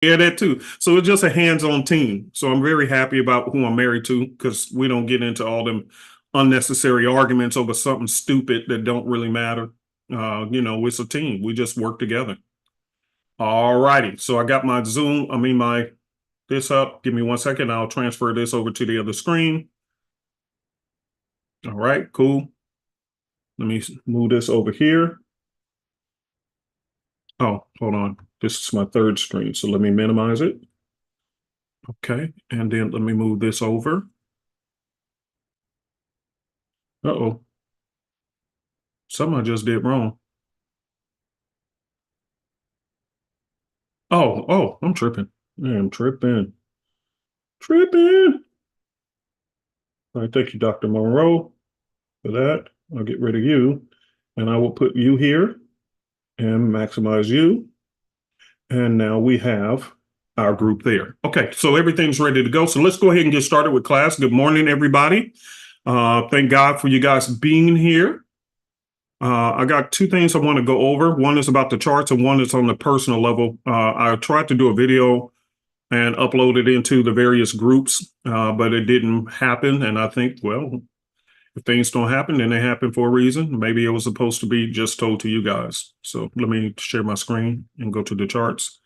Yeah, that too. So it's just a hands-on team. So I'm very happy about who I'm married to because we don't get into all them unnecessary arguments over something stupid that don't really matter. It's a team. We just work together. All righty. So I got my Zoom, I mean my this up. Give me 1 second. I'll transfer this over to the other screen. All right, cool. Let me move this over here. Oh, hold on. This is my third screen. So let me minimize it. Okay. And then let me move this over. Uh-oh. Something I just did wrong. I'm tripping. I'm tripping. Tripping. All right, thank you, Dr. Monroe, for that. I'll get rid of you. And I will put you here and maximize you. And now we have our group there. Okay, so everything's ready to go. So let's go ahead and get started with class. Good morning, everybody. Thank God for you guys being here. I got two things I want to go over. One is about the charts and one is on the personal level. I tried to do a video and upload it into the various groups, but it didn't happen. And I think, well, if things don't happen, then they happen for a reason. Maybe it was supposed to be just told to you guys. So let me share my screen and go to the charts.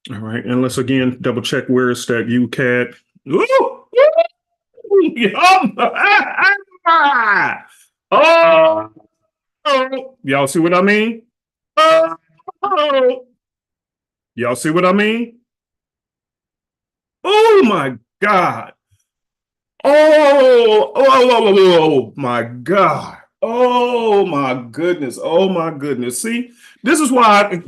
All right. And let's again double check where is that UCAD. Ooh! Oh! Oh, y'all see what I mean? Oh, y'all see what I mean? Oh my God. Oh my God. Oh my goodness. Oh my goodness. See, this is why.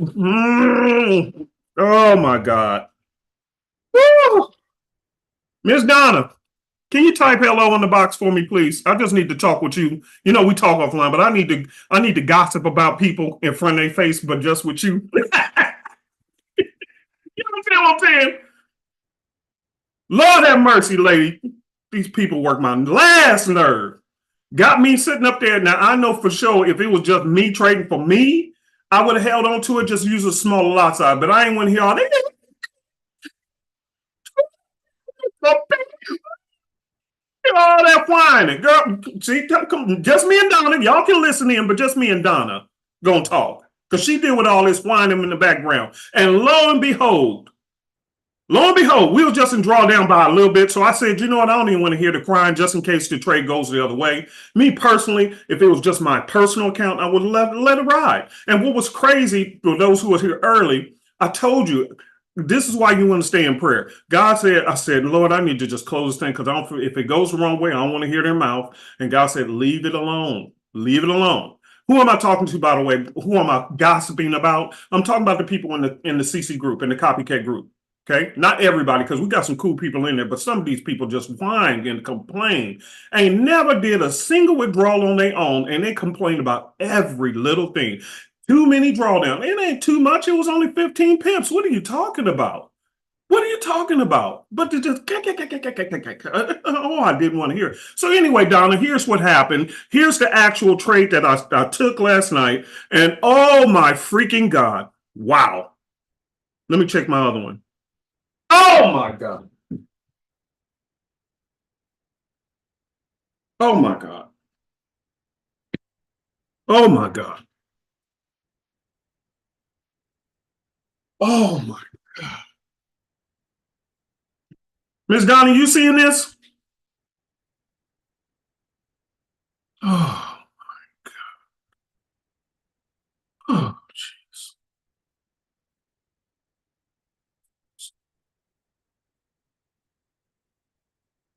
Oh my God. Woo! Miss Donna, can you type hello in the box for me, please? I just need to talk with you. You know, we talk offline, but I need to gossip about people in front of their face, but just with you. You understand what I'm saying? Lord have mercy, lady. These people work my last nerve. Got me sitting up there. Now, I know for sure if it was just me trading for me, I would have held on to it, just use a smaller lot size. But I ain't want to hear all that. All that whining. Girl, see, just me and Donna. Y'all can listen in, but just me and Donna gonna talk. Because she did with all this whining in the background. And lo and behold, we were just in drawdown by a little bit. So I said, you know what? I don't even want to hear the crying just in case the trade goes the other way. Me personally, if it was just my personal account, I would let it ride. And what was crazy for those who were here early, I told you, this is why you want to stay in prayer. God said, I said, Lord, I need to just close this thing because I don't. If it goes the wrong way, I don't want to hear their mouth. And God said, leave it alone. Leave it alone. Who am I talking to, by the way? Who am I gossiping about? I'm talking about the people in the CC group, in the copycat group. Okay, not everybody, because we got some cool people in there, but some of these people just whine and complain. Ain't never did a single withdrawal on their own, and they complain about every little thing. Too many drawdown. It ain't too much. It was only 15 pips. What are you talking about? What are you talking about? But to just oh, I didn't want to hear. So anyway, Donna, here's what happened. Here's the actual trade that I took last night, and oh my freaking God! Wow. Let me check my other one. Oh my God. Oh my God. Oh my God. Oh my God. Miss Donna, you seeing this? Oh, oh, jeez.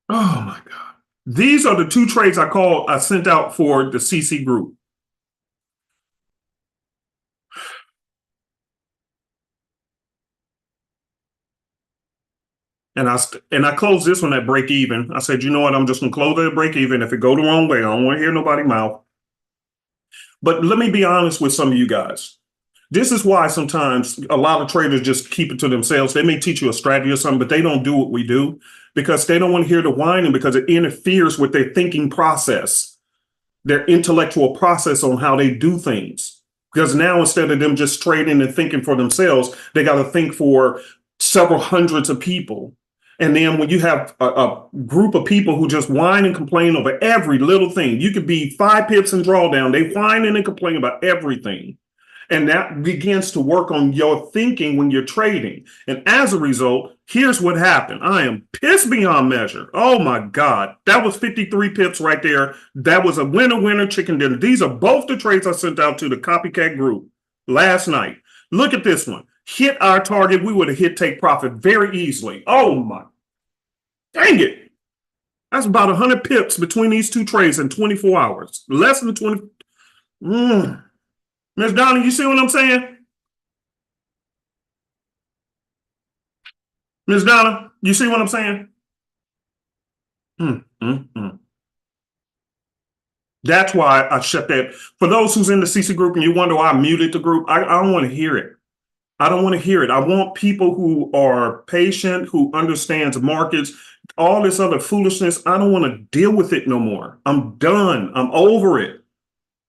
Oh my God. These are the two trades I sent out for the CC group. And I closed this one at break even. I said, you know what? I'm just gonna close it at break even. If it go the wrong way, I don't want to hear nobody mouth. But let me be honest with some of you guys. This is why sometimes a lot of traders just keep it to themselves. They may teach you a strategy or something, but they don't do what we do because they don't want to hear the whining because it interferes with their thinking process, their intellectual process on how they do things. Because now instead of them just trading and thinking for themselves, they got to think for several hundreds of people. And then when you have a group of people who just whine and complain over every little thing, you could be 5 pips and drawdown. They whine and complain about everything. And that begins to work on your thinking when you're trading. And as a result, here's what happened. I am pissed beyond measure. Oh my God. That was 53 pips right there. That was a winner chicken dinner. These are both the trades I sent out to the copycat group last night. Look at this one. Hit our target. We would have hit take profit very easily. Oh my, dang it. That's about 100 pips between these two trades in 24 hours. Less than 20. Miss Donna, you see what I'm saying? Miss Donna, you see what I'm saying? That's why I shut that. For those who's in the CC group and you wonder why I muted the group, I don't want to hear it. I don't want to hear it. I want people who are patient, who understands markets, all this other foolishness. I don't want to deal with it no more. I'm done. I'm over it.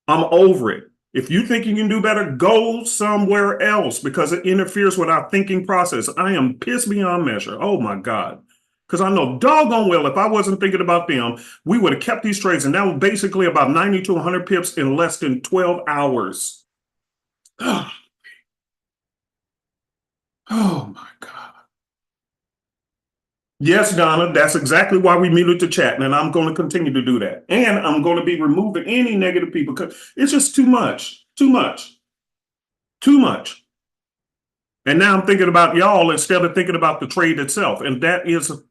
I'm over it. If you think you can do better, go somewhere else because it interferes with our thinking process. I am pissed beyond measure. Oh my God. Because I know doggone well, if I wasn't thinking about them, we would have kept these trades. And that was basically about 90 to 100 pips in less than 12 hours. Oh my God. Yes, Donna, that's exactly why we muted the chat. And I'm going to continue to do that. And I'm going to be removing any negative people because it's just too much, too much, too much. And now I'm thinking about y'all instead of thinking about the trade itself. And that is a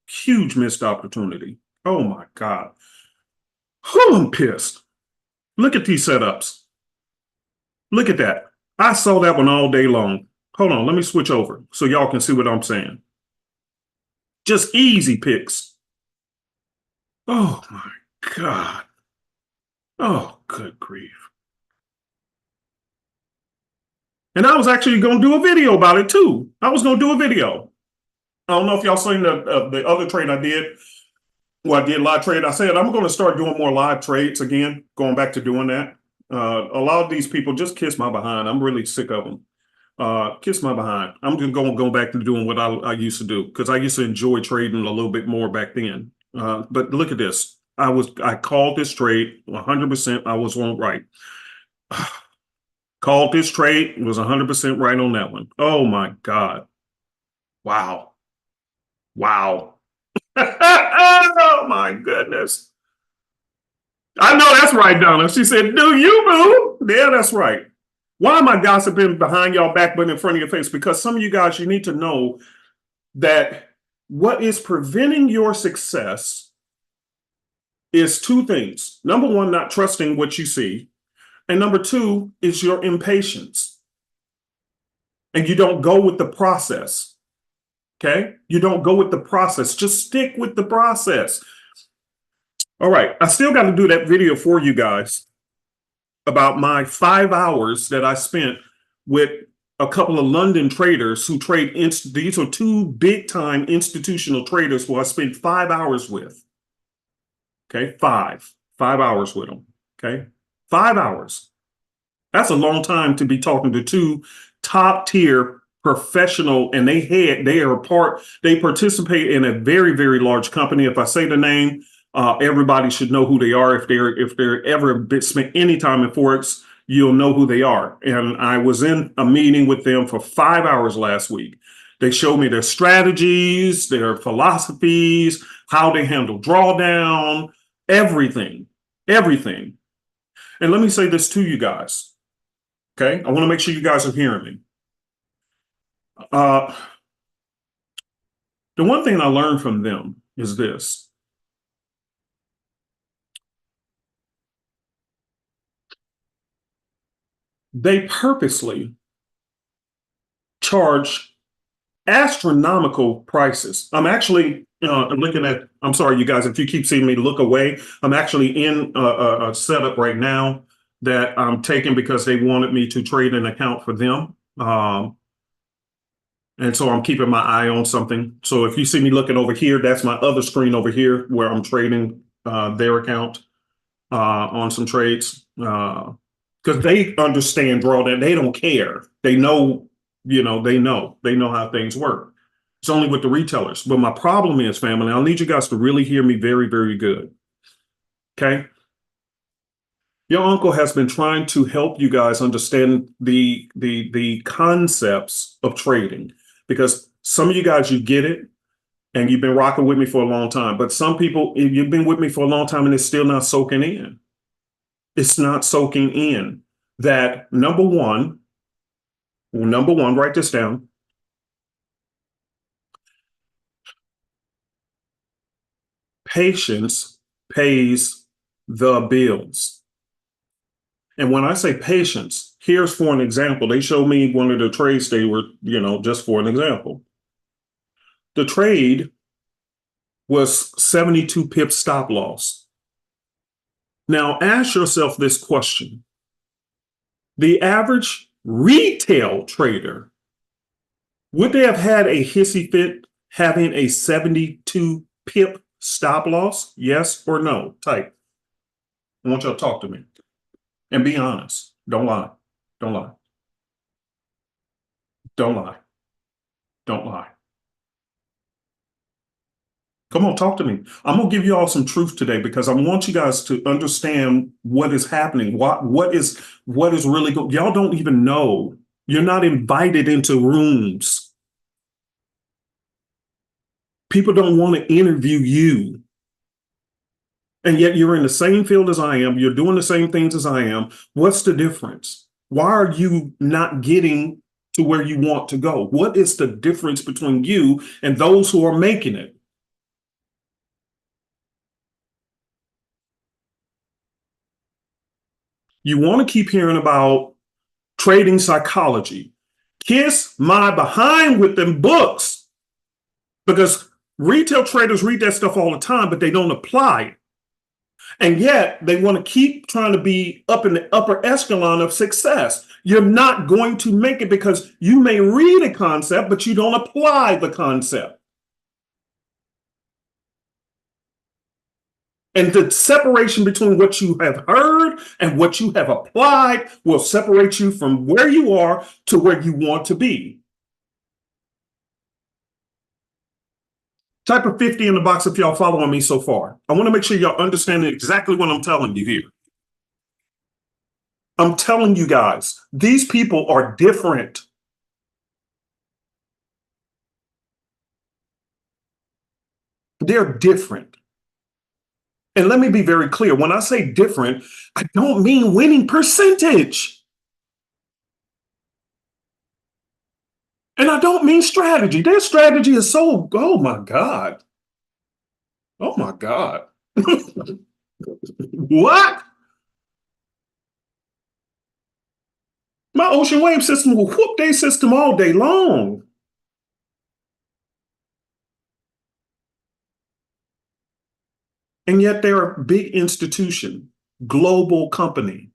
huge missed opportunity. Oh my God. Oh, I'm pissed. Look at these setups. Look at that. I saw that one all day long. Hold on, let me switch over so y'all can see what I'm saying. Just easy picks. Oh my God. Oh, good grief. And I was actually going to do a video about it too. I was going to do a video. I don't know if y'all seen the other trade I did. Well, I did live trade. I said I'm going to start doing more live trades again, going back to doing that. A lot of these people just kiss my behind. I'm really sick of them. Kiss my behind. I'm just going to go back to doing what I used to do because I used to enjoy trading a little bit more back then. But look at this. I called this trade 100%. I was on right. Called this trade, was 100% right on that one. Oh my God. Wow. Wow. Oh my goodness. I know that's right, Donna. She said, do you, boo? Yeah, that's right. Why am I gossiping behind y'all back but in front of your face? Because some of you guys, you need to know that what is preventing your success is two things. Number one, not trusting what you see. And number two is your impatience. And you don't go with the process. Okay? You don't go with the process. Just stick with the process. All right. I still got to do that video for you guys about my 5 hours that I spent with a couple of London traders who trade. These are two big time institutional traders who I spent 5 hours with. Okay. 5 hours with them. Okay. 5 hours. That's a long time to be talking to two top tier professional, and they participate in a very, very large company. If I say the name, everybody should know who they are. If they're ever spent any time in Forex, you'll know who they are. And I was in a meeting with them for 5 hours last week. They showed me their strategies, their philosophies, how they handle drawdown, everything. And let me say this to you guys. Okay, I want to make sure you guys are hearing me. The one thing I learned from them is this. They purposely charge astronomical prices. I'm actually looking at, I'm sorry, you guys, if you keep seeing me look away, I'm actually in a setup right now that I'm taking because they wanted me to trade an account for them. And so I'm keeping my eye on something. So if you see me looking over here, that's my other screen over here where I'm trading their account on some trades. Because they understand drawdown. They don't care. They know, they know how things work. It's only with the retailers. But my problem is, family, I need you guys to really hear me very, very good. Okay. Your uncle has been trying to help you guys understand the concepts of trading, because some of you guys, you get it and you've been rocking with me for a long time. But some people, you've been with me for a long time and it's still not soaking in. It's not soaking in that number one, write this down. Patience pays the bills. And when I say patience, here's for an example. They showed me one of the trades they were, just for an example. The trade was 72 pips stop loss. Now ask yourself this question. The average retail trader, would they have had a hissy fit having a 72 pip stop loss? Yes or no? Type. I want y'all to talk to me and be honest. Don't lie. Don't lie. Don't lie. Don't lie. Come on, talk to me. I'm gonna give you all some truth today because I want you guys to understand what is happening. What is really going. Y'all don't even know. You're not invited into rooms. People don't want to interview you. And yet you're in the same field as I am. You're doing the same things as I am. What's the difference? Why are you not getting to where you want to go? What is the difference between you and those who are making it? You want to keep hearing about trading psychology. Kiss my behind with them books, because retail traders read that stuff all the time, but they don't apply it. And yet they want to keep trying to be up in the upper echelon of success. You're not going to make it because you may read a concept, but you don't apply the concept. And the separation between what you have heard and what you have applied will separate you from where you are to where you want to be. Type of 50 in the box if y'all following me so far. I want to make sure y'all understand exactly what I'm telling you here. I'm telling you guys, these people are different. They're different. And let me be very clear. When I say different, I don't mean winning percentage. And I don't mean strategy. Their strategy is so, oh my God. Oh my God. What? My ocean wave system will whoop their system all day long. And yet they're a big institution, global company.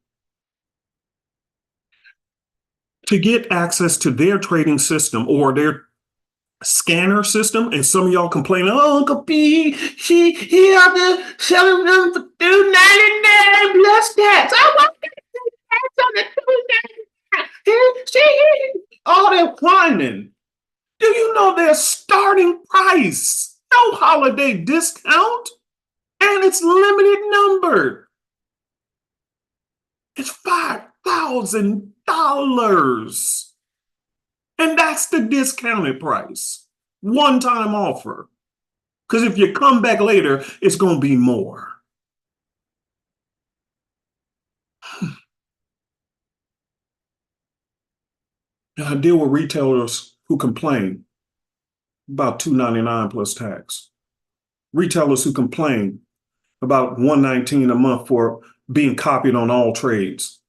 To get access to their trading system or their scanner system, and some of y'all complaining, oh, Uncle P, he out there selling them for $2.99 plus tax. I want tax on the $2.99. All that whining. Do you know their starting price? No holiday discount. And it's limited numbered. It's $5,000. And that's the discounted price. One-time offer. Because if you come back later, it's going to be more. And I deal with retailers who complain about $2.99 plus tax. Retailers who complain about $119 a month for being copied on all trades.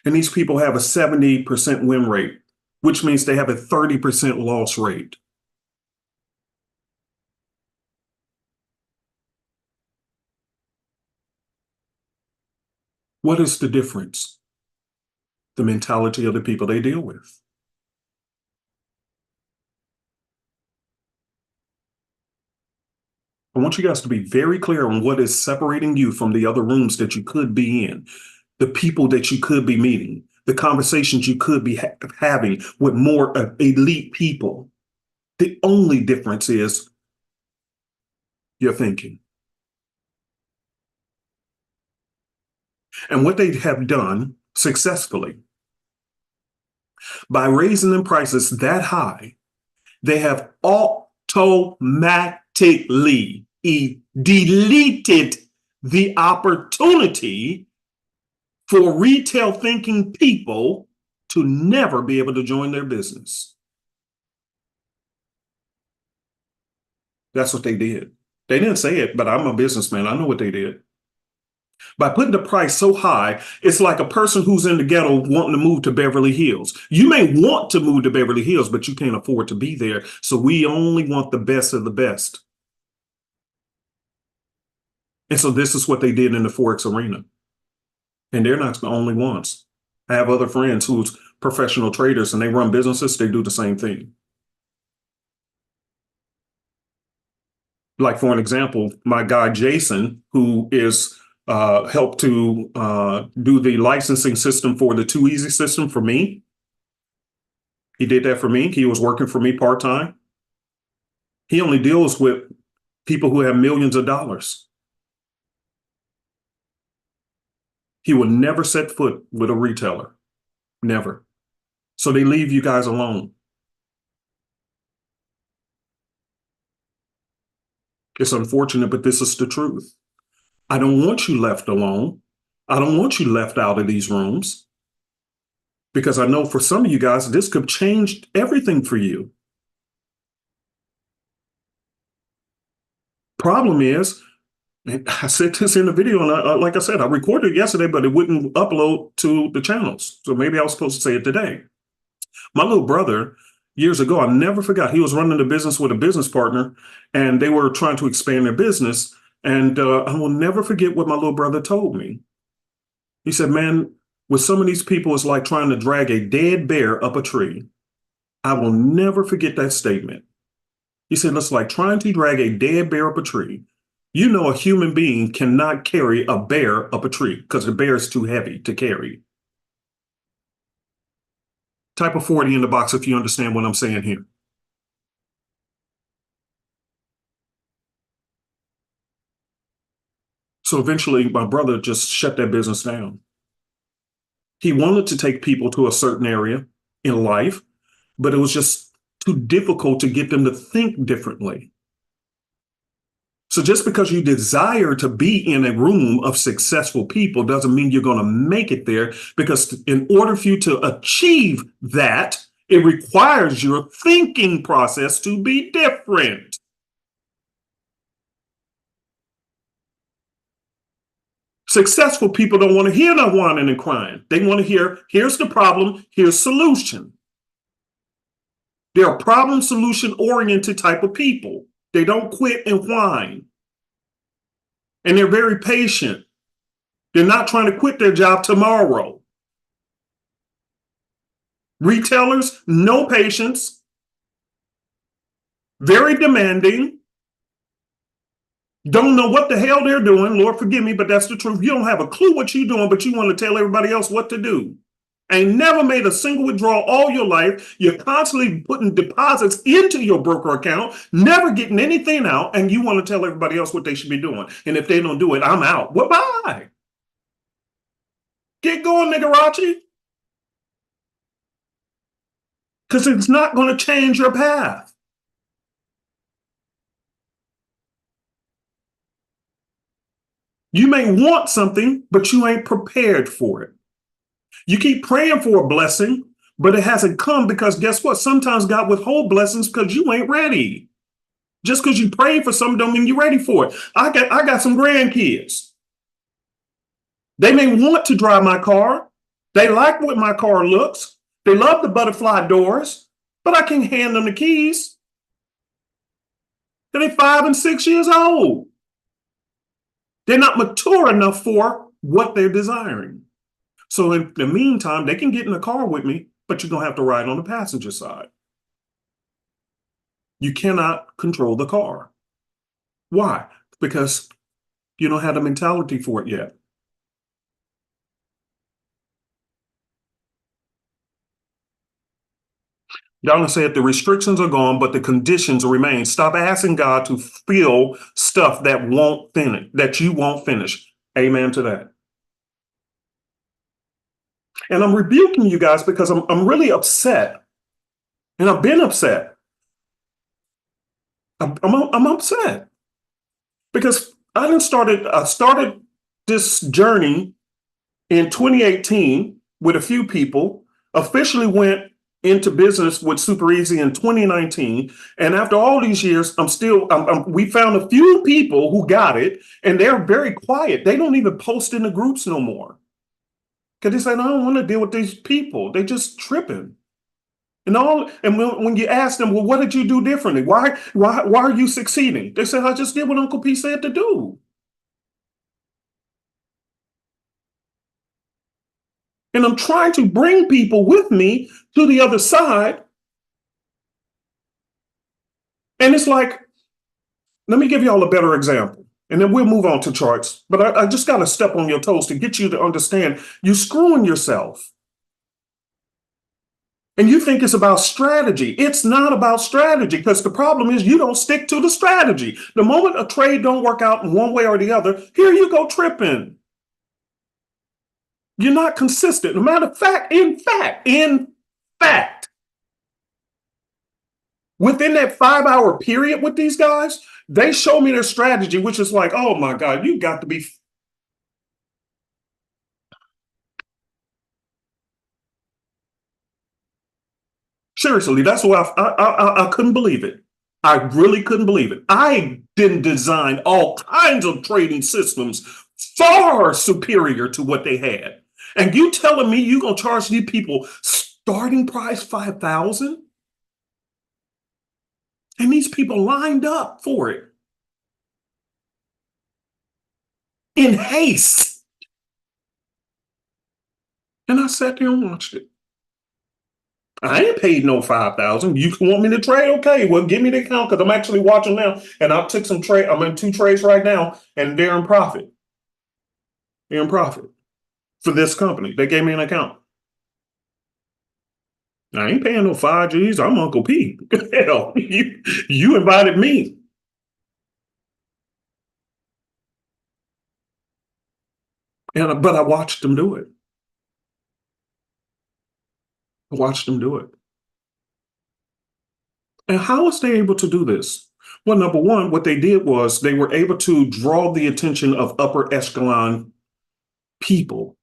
And these people have a 70% win rate, which means they have a 30% loss rate. What is the difference? The mentality of the people they deal with. I want you guys to be very clear on what is separating you from the other rooms that you could be in, the people that you could be meeting, the conversations you could be having with more elite people. The only difference is your thinking. And what they have done successfully by raising the prices that high, they have automatically deleted the opportunity for retail thinking people to never be able to join their business. That's what they did. They didn't say it, but I'm a businessman. I know what they did. By putting the price so high, it's like a person who's in the ghetto wanting to move to Beverly Hills. You may want to move to Beverly Hills, but you can't afford to be there. So we only want the best of the best. And so this is what they did in the Forex arena. And they're not the only ones. I have other friends who's professional traders and they run businesses. They do the same thing. Like, for an example, my guy, Jason, who is helped to do the licensing system for the 2EZ system for me. He did that for me. He was working for me part-time. He only deals with people who have millions of dollars. He would never set foot with a retailer. Never. So they leave you guys alone. It's unfortunate, but this is the truth. I don't want you left alone. I don't want you left out of these rooms, because I know for some of you guys, this could change everything for you. Problem is, and I said this in the video, and like I said, I recorded it yesterday, but it wouldn't upload to the channels. So maybe I was supposed to say it today. My little brother, years ago, I never forgot, he was running a business with a business partner, and they were trying to expand their business. And I will never forget what my little brother told me. He said, man, with some of these people, it's like trying to drag a dead bear up a tree. I will never forget that statement. He said, it's like trying to drag a dead bear up a tree. You know, a human being cannot carry a bear up a tree because the bear is too heavy to carry. Type a 40 in the box if you understand what I'm saying here. So eventually, my brother just shut that business down. He wanted to take people to a certain area in life, but it was just too difficult to get them to think differently. So just because you desire to be in a room of successful people doesn't mean you're going to make it there, because in order for you to achieve that, it requires your thinking process to be different. Successful people don't want to hear no whining and crying. They want to hear, here's the problem, here's solution. They're problem solution oriented type of people. They don't quit and whine. And they're very patient. They're not trying to quit their job tomorrow. Retailers, no patience, very demanding, don't know what the hell they're doing. Lord forgive me, but that's the truth. You don't have a clue what you're doing, but you want to tell everybody else what to do. Ain't never made a single withdrawal all your life. You're constantly putting deposits into your broker account, never getting anything out, and you want to tell everybody else what they should be doing. And if they don't do it, I'm out. Well, bye. Get going, Niggarachi. Because it's not going to change your path. You may want something, but you ain't prepared for it. You keep praying for a blessing, but it hasn't come, because guess what? Sometimes God withhold blessings because you ain't ready. Just because you pray for something don't mean you're ready for it. I got some grandkids. They may want to drive my car. They like what my car looks. They love the butterfly doors, but I can't hand them the keys. They're 5 and 6 years old. They're not mature enough for what they're desiring. So in the meantime, they can get in the car with me, but you're going to have to ride on the passenger side. You cannot control the car. Why? Because you don't have the mentality for it yet. Donna said the restrictions are gone, but the conditions remain. Stop asking God to fill stuff that won't finish, that you won't finish. Amen to that. And I'm rebuking you guys because I'm really upset. And I've been upset. I'm upset because I started this journey in 2018 with a few people, officially went into business with Super Easy in 2019. And after all these years, we found a few people who got it, and they're very quiet. They don't even post in the groups no more. Because they say, I don't want to deal with these people. They just tripping. And when you ask them, well, what did you do differently? Why are you succeeding? They said, I just did what Uncle P said to do. And I'm trying to bring people with me to the other side. And it's like, let me give y'all a better example. And then we'll move on to charts. But I just got to step on your toes to get you to understand you're screwing yourself. And you think it's about strategy. It's not about strategy, because the problem is you don't stick to the strategy. The moment a trade don't work out in one way or the other, here you go tripping. You're not consistent. No matter of fact, in fact, within that 5-hour period with these guys, they show me their strategy, which is like, oh my God, you got to be. Seriously, that's why I couldn't believe it. I really couldn't believe it. I didn't design all kinds of trading systems far superior to what they had. And you telling me you're going to charge these people starting price 5,000? And these people lined up for it in haste. And I sat there and watched it. I ain't paid no 5,000. You want me to trade? Okay, well, give me the account, because I'm actually watching now. And I took some trade. I'm in 2 trades right now, and they're in profit. They're in profit for this company. They gave me an account. I ain't paying no 5Gs. I'm Uncle P. Hell, you invited me. But I watched them do it. I watched them do it. And how was they able to do this? Well, number one, what they did was they were able to draw the attention of upper echelon people,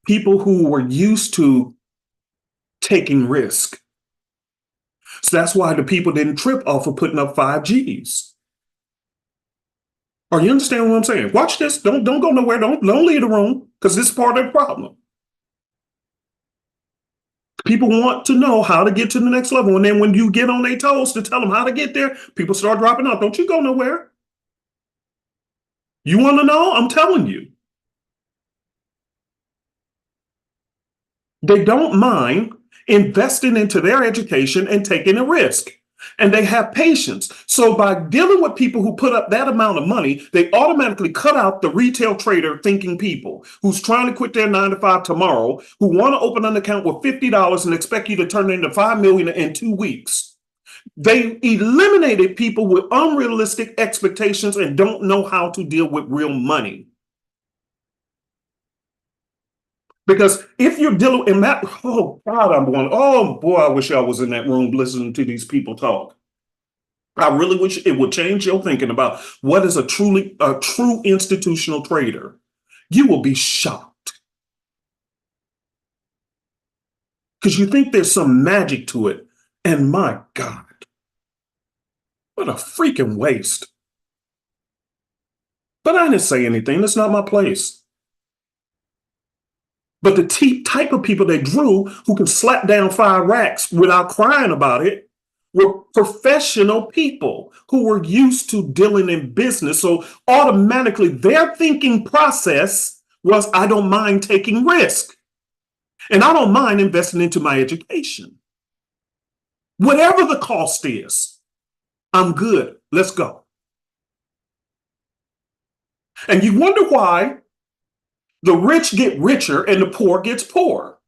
people who were used to taking risk. So that's why the people didn't trip off of putting up 5Gs. Are you understand what I'm saying? Watch this. Don't go nowhere. Don't leave the room, because this is part of the problem. People want to know how to get to the next level. And then when you get on their toes to tell them how to get there, people start dropping out. Don't you go nowhere. You want to know? I'm telling you. They don't mind investing into their education and taking a risk. And they have patience. So by dealing with people who put up that amount of money, they automatically cut out the retail trader thinking people who's trying to quit their 9-to-5 tomorrow, who want to open an account with $50 and expect you to turn it into $5 million in 2 weeks. They eliminated people with unrealistic expectations and don't know how to deal with real money. Because if you're dealing in that, oh God, oh boy, I wish I was in that room listening to these people talk. I really wish it would change your thinking about what is a true institutional trader. You will be shocked. Because you think there's some magic to it. And my God, what a freaking waste. But I didn't say anything. That's not my place. But the type of people they drew who can slap down 5 racks without crying about it were professional people who were used to dealing in business. So automatically their thinking process was, I don't mind taking risk. And I don't mind investing into my education. Whatever the cost is, I'm good. Let's go. And you wonder why the rich get richer and the poor gets poorer.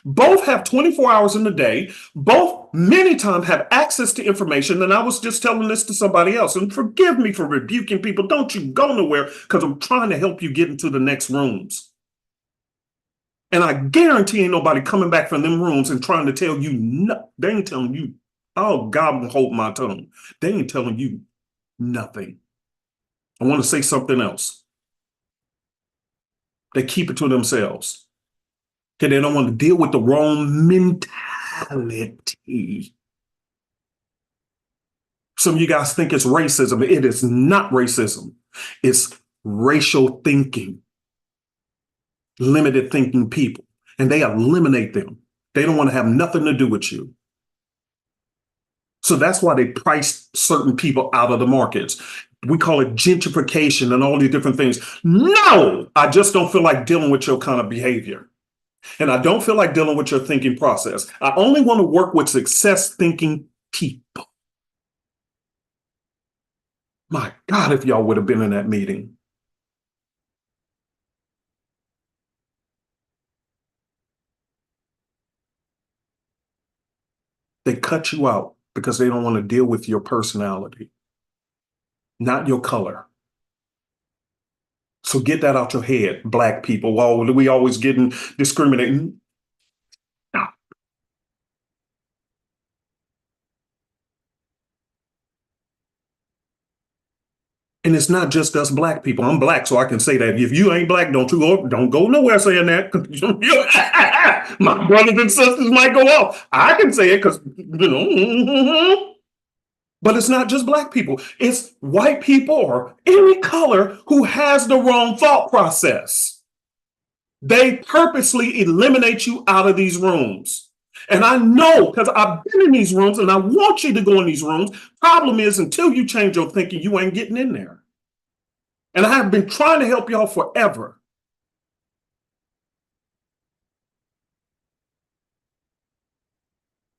Both have 24 hours in the day. Both many times have access to information. And I was just telling this to somebody else. And forgive me for rebuking people. Don't you go nowhere because I'm trying to help you get into the next rooms. And I guarantee ain't nobody coming back from them rooms and trying to tell you no. They ain't telling you. Oh, God will hold my tongue. They ain't telling you nothing. I want to say something else. They keep it to themselves. Okay, they don't want to deal with the wrong mentality. Some of you guys think it's racism. It is not racism. It's racial thinking, limited thinking people, and they eliminate them. They don't want to have nothing to do with you. So that's why they price certain people out of the markets. We call it gentrification and all these different things. No, I just don't feel like dealing with your kind of behavior. And I don't feel like dealing with your thinking process. I only want to work with success thinking people. My God, if y'all would have been in that meeting. They cut you out because they don't want to deal with your personality, not your color. So get that out your head, Black people. Well, we always getting discriminating. No. And it's not just us Black people. I'm Black, so I can say that. If you ain't Black, don't go nowhere saying that. My brothers and sisters might go off. I can say it because But it's not just Black people. It's white people or any color who has the wrong thought process. They purposely eliminate you out of these rooms. And I know because I've been in these rooms and I want you to go in these rooms. Problem is, until you change your thinking, you ain't getting in there. And I have been trying to help y'all forever.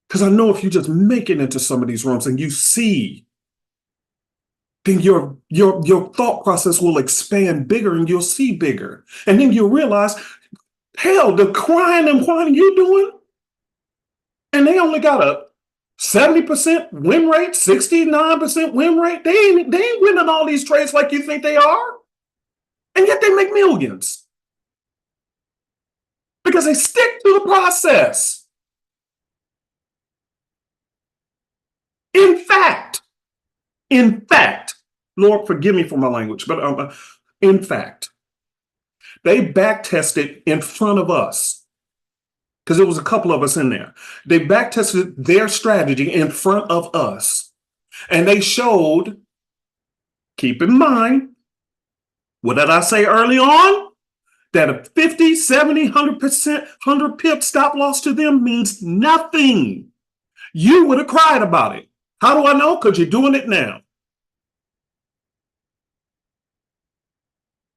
Because I know if you just make it into some of these rooms and you see, then your thought process will expand bigger and you'll see bigger. And then you'll realize, hell, the crying and whining you're doing, and they only got a 70% win rate, 69% win rate. They ain't winning all these trades like you think they are. And yet they make millions. Because they stick to the process. In fact, Lord, forgive me for my language, but in fact, they back tested in front of us because there was a couple of us in there. They back tested their strategy in front of us. And they showed, keep in mind, what did I say early on? That a 50, 70, 100%, 100 pip stop loss to them means nothing. You would have cried about it. How do I know? Because you're doing it now.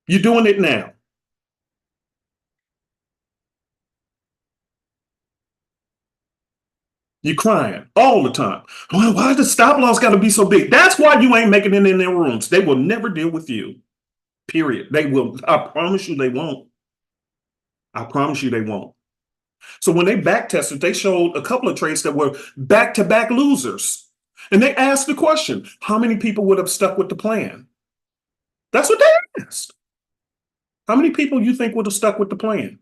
You're doing it now. You're crying all the time. Well, why the stop loss got to be so big? That's why you ain't making it in their rooms. They will never deal with you. Period. They will. I promise you they won't. I promise you they won't. So when they back tested, they showed a couple of trades that were back-to-back losers. And they asked the question, how many people would have stuck with the plan? That's what they asked. How many people you think would have stuck with the plan?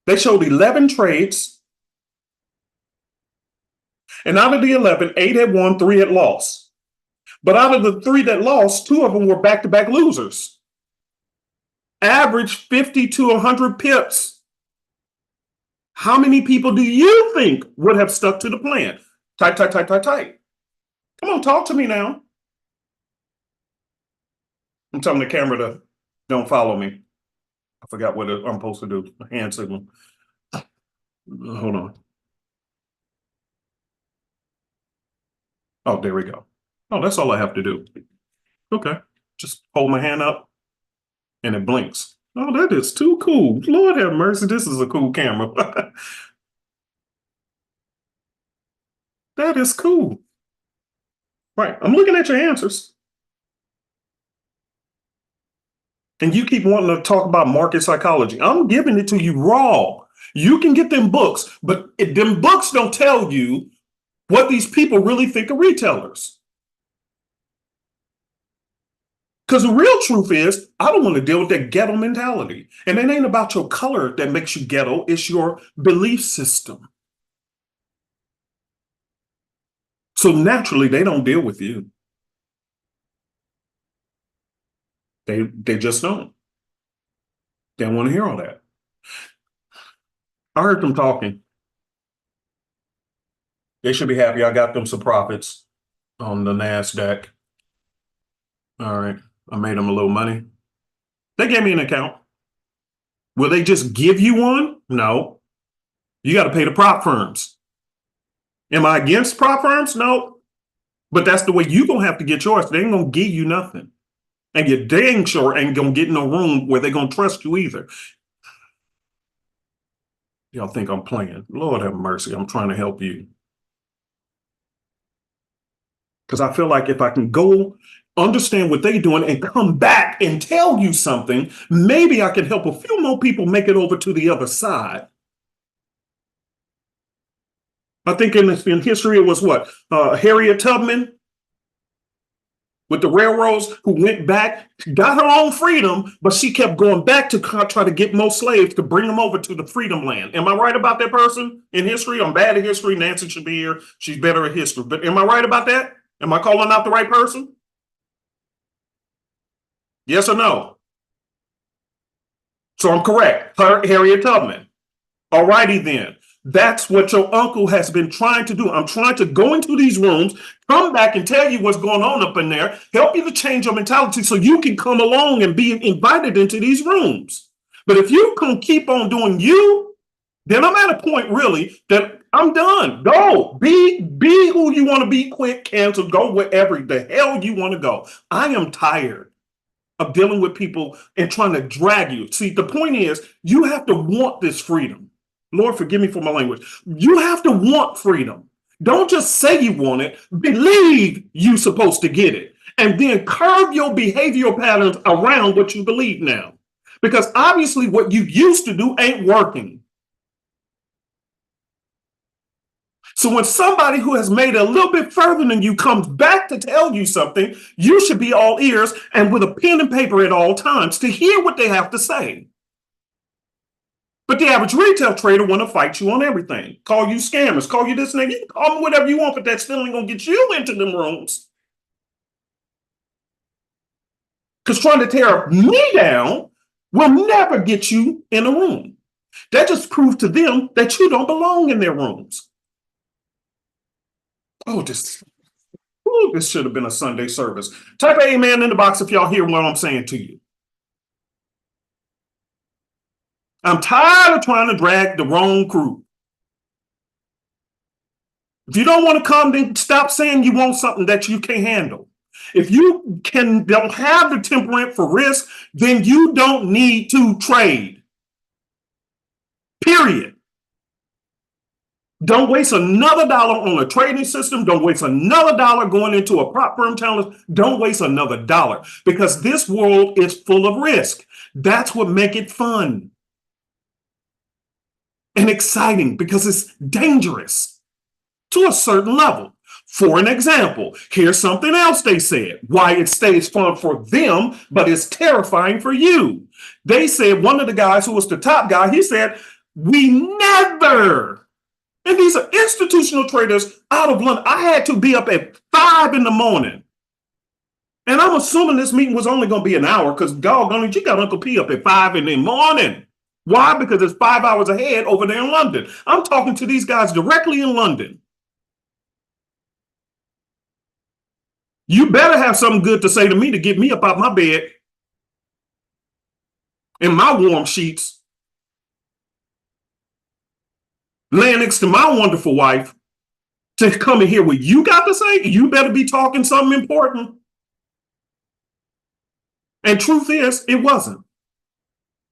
They showed 11 trades. And out of the 11, 8 had won, 3 had lost. But out of the 3 that lost, 2 of them were back-to-back losers. Average 50 to 100 pips. How many people do you think would have stuck to the plan? Tight. Come on, talk to me now. I'm telling the camera to don't follow me. I forgot what I'm supposed to do. Hand signal. Hold on. Oh, there we go. Oh, that's all I have to do. Okay. Just hold my hand up and it blinks. Oh, that is too cool. Lord have mercy. This is a cool camera. That is cool. Right. I'm looking at your answers. And you keep wanting to talk about market psychology. I'm giving it to you raw. You can get them books, but them books don't tell you what these people really think of retailers. Because the real truth is, I don't want to deal with that ghetto mentality. And it ain't about your color that makes you ghetto, it's your belief system. So naturally, they don't deal with you. They just don't. They don't want to hear all that. I heard them talking. They should be happy I got them some profits on the NASDAQ. All right. I made them a little money. They gave me an account. Will they just give you one? No. You got to pay the prop firms. Am I against prop firms? No. But that's the way you're going to have to get yours. They ain't going to give you nothing. And you dang sure ain't going to get in a room where they're going to trust you either. Y'all think I'm playing. Lord have mercy. I'm trying to help you. Because I feel like if I can go understand what they're doing and come back and tell you something, maybe I can help a few more people make it over to the other side. I think in history it was what? Harriet Tubman with the railroads who went back, got her own freedom, but she kept going back to try to get more slaves to bring them over to the freedom land. Am I right about that person in history? I'm bad at history. Nancy should be here. She's better at history. But am I right about that? Am I calling out the right person? Yes or no? So I'm correct. Harriet Tubman. All righty then. That's what your uncle has been trying to do. I'm trying to go into these rooms, come back and tell you what's going on up in there, help you to change your mentality so you can come along and be invited into these rooms. But if you can keep on doing you, then I'm at a point really that I'm done. Go. Be who you want to be, quit, cancel, go wherever the hell you want to go. I am tired of dealing with people and trying to drag you. See, the point is, you have to want this freedom. Lord, forgive me for my language. You have to want freedom. Don't just say you want it. Believe you're supposed to get it. And then curve your behavioral patterns around what you believe now. Because obviously what you used to do ain't working. So when somebody who has made it a little bit further than you comes back to tell you something, you should be all ears and with a pen and paper at all times to hear what they have to say. But the average retail trader want to fight you on everything. Call you scammers, call you this and that. You can call them whatever you want, but that still ain't going to get you into them rooms. Because trying to tear me down will never get you in a room. That just proves to them that you don't belong in their rooms. Oh, this should have been a Sunday service. Type amen in the box if y'all hear what I'm saying to you. I'm tired of trying to drag the wrong crew. If you don't want to come, then stop saying you want something that you can't handle. If you don't have the temperament for risk, then you don't need to trade. Period. Don't waste another dollar on a trading system. Don't waste another dollar going into a prop firm challenge. Don't waste another dollar because this world is full of risk. That's what makes it fun and exciting because it's dangerous to a certain level. For an example, here's something else they said, why it stays fun for them, but it's terrifying for you. They said, one of the guys who was the top guy, he said, we never, and these are institutional traders out of London. I had to be up at 5 in the morning. And I'm assuming this meeting was only going to be an hour because doggone it, you got Uncle P up at 5 in the morning. Why? Because it's 5 hours ahead over there in London. I'm talking to these guys directly in London. You better have something good to say to me to get me up out my bed in my warm sheets, laying next to my wonderful wife, to come and hear what you got to say. You better be talking something important. And truth is, it wasn't.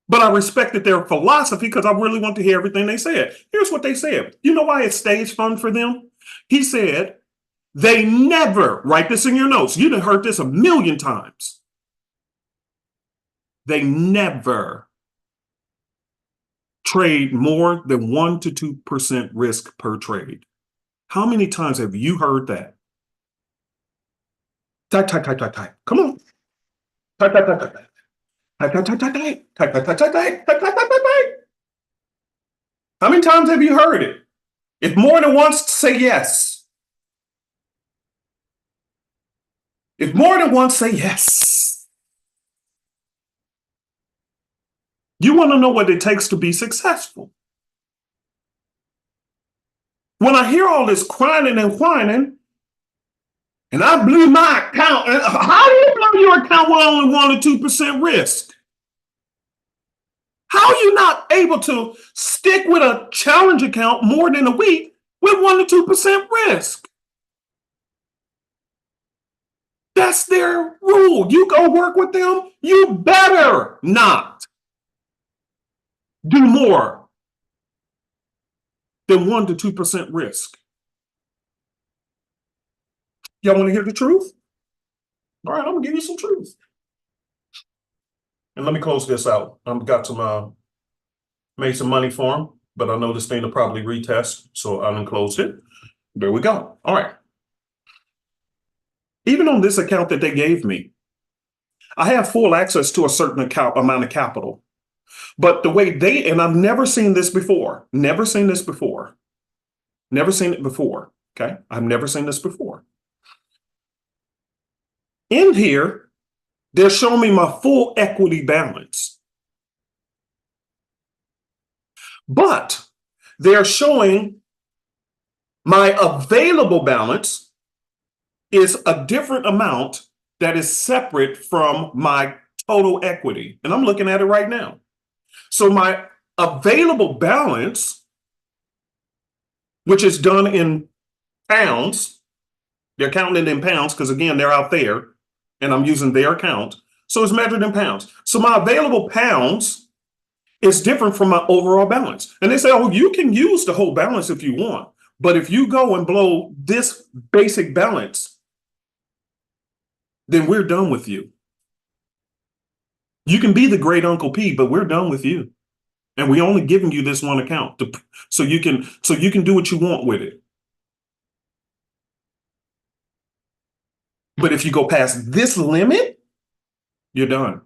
But I respected their philosophy because I really want to hear everything they said. Here's what they said. You know why it stays fun for them? He said, they never, write this in your notes. You done heard this a million times. They never trade more than 1 to 2% risk per trade. How many times have you heard that? Type, type, type, type, type. Come on. Type, type, type, type, type. Type, type, type, type, type. Type, type, type, type, type. Type, type, type, type, type. How many times have you heard it? If more than once, say yes. If more than once, say yes. You want to know what it takes to be successful. When I hear all this crying and whining, and I blew my account, how do you blow your account with only 1 or 2% risk? How are you not able to stick with a challenge account more than a week with 1 to 2% risk? That's their rule. You go work with them, you better not do more than 1 to 2% risk. Y'all want to hear the truth? All right, I'm gonna give you some truth. And let me close this out. I've got some made some money for them, but I know this thing will probably retest, so I unclosed it. There we go. All right. Even on this account that they gave me, I have full access to a certain amount of capital. But the way they, and I've never seen this before, never seen this before, never seen it before. Okay. I've never seen this before. In here, they're showing me my full equity balance. But they're showing my available balance is a different amount that is separate from my total equity. And I'm looking at it right now. So my available balance, which is done in pounds, they're counting it in pounds because, again, they're out there and I'm using their account. So it's measured in pounds. So my available pounds is different from my overall balance. And they say, oh, you can use the whole balance if you want. But if you go and blow this basic balance, then we're done with you. You can be the great Uncle P, but we're done with you. And we only giving you this one account so you can do what you want with it. But if you go past this limit, you're done.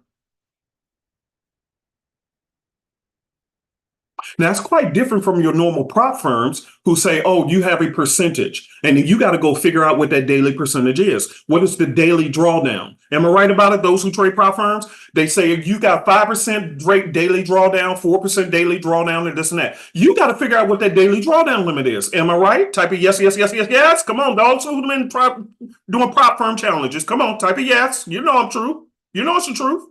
Now, that's quite different from your normal prop firms who say, oh, you have a percentage, and then you got to go figure out what that daily percentage is. What is the daily drawdown? Am I right about it? Those who trade prop firms, they say you got 5% daily drawdown, 4% daily drawdown, and this and that. You got to figure out what that daily drawdown limit is. Am I right? Type a yes, yes, yes, yes, yes. Come on, dogs who've been doing prop firm challenges. Come on, type a yes. You know I'm true. You know it's the truth.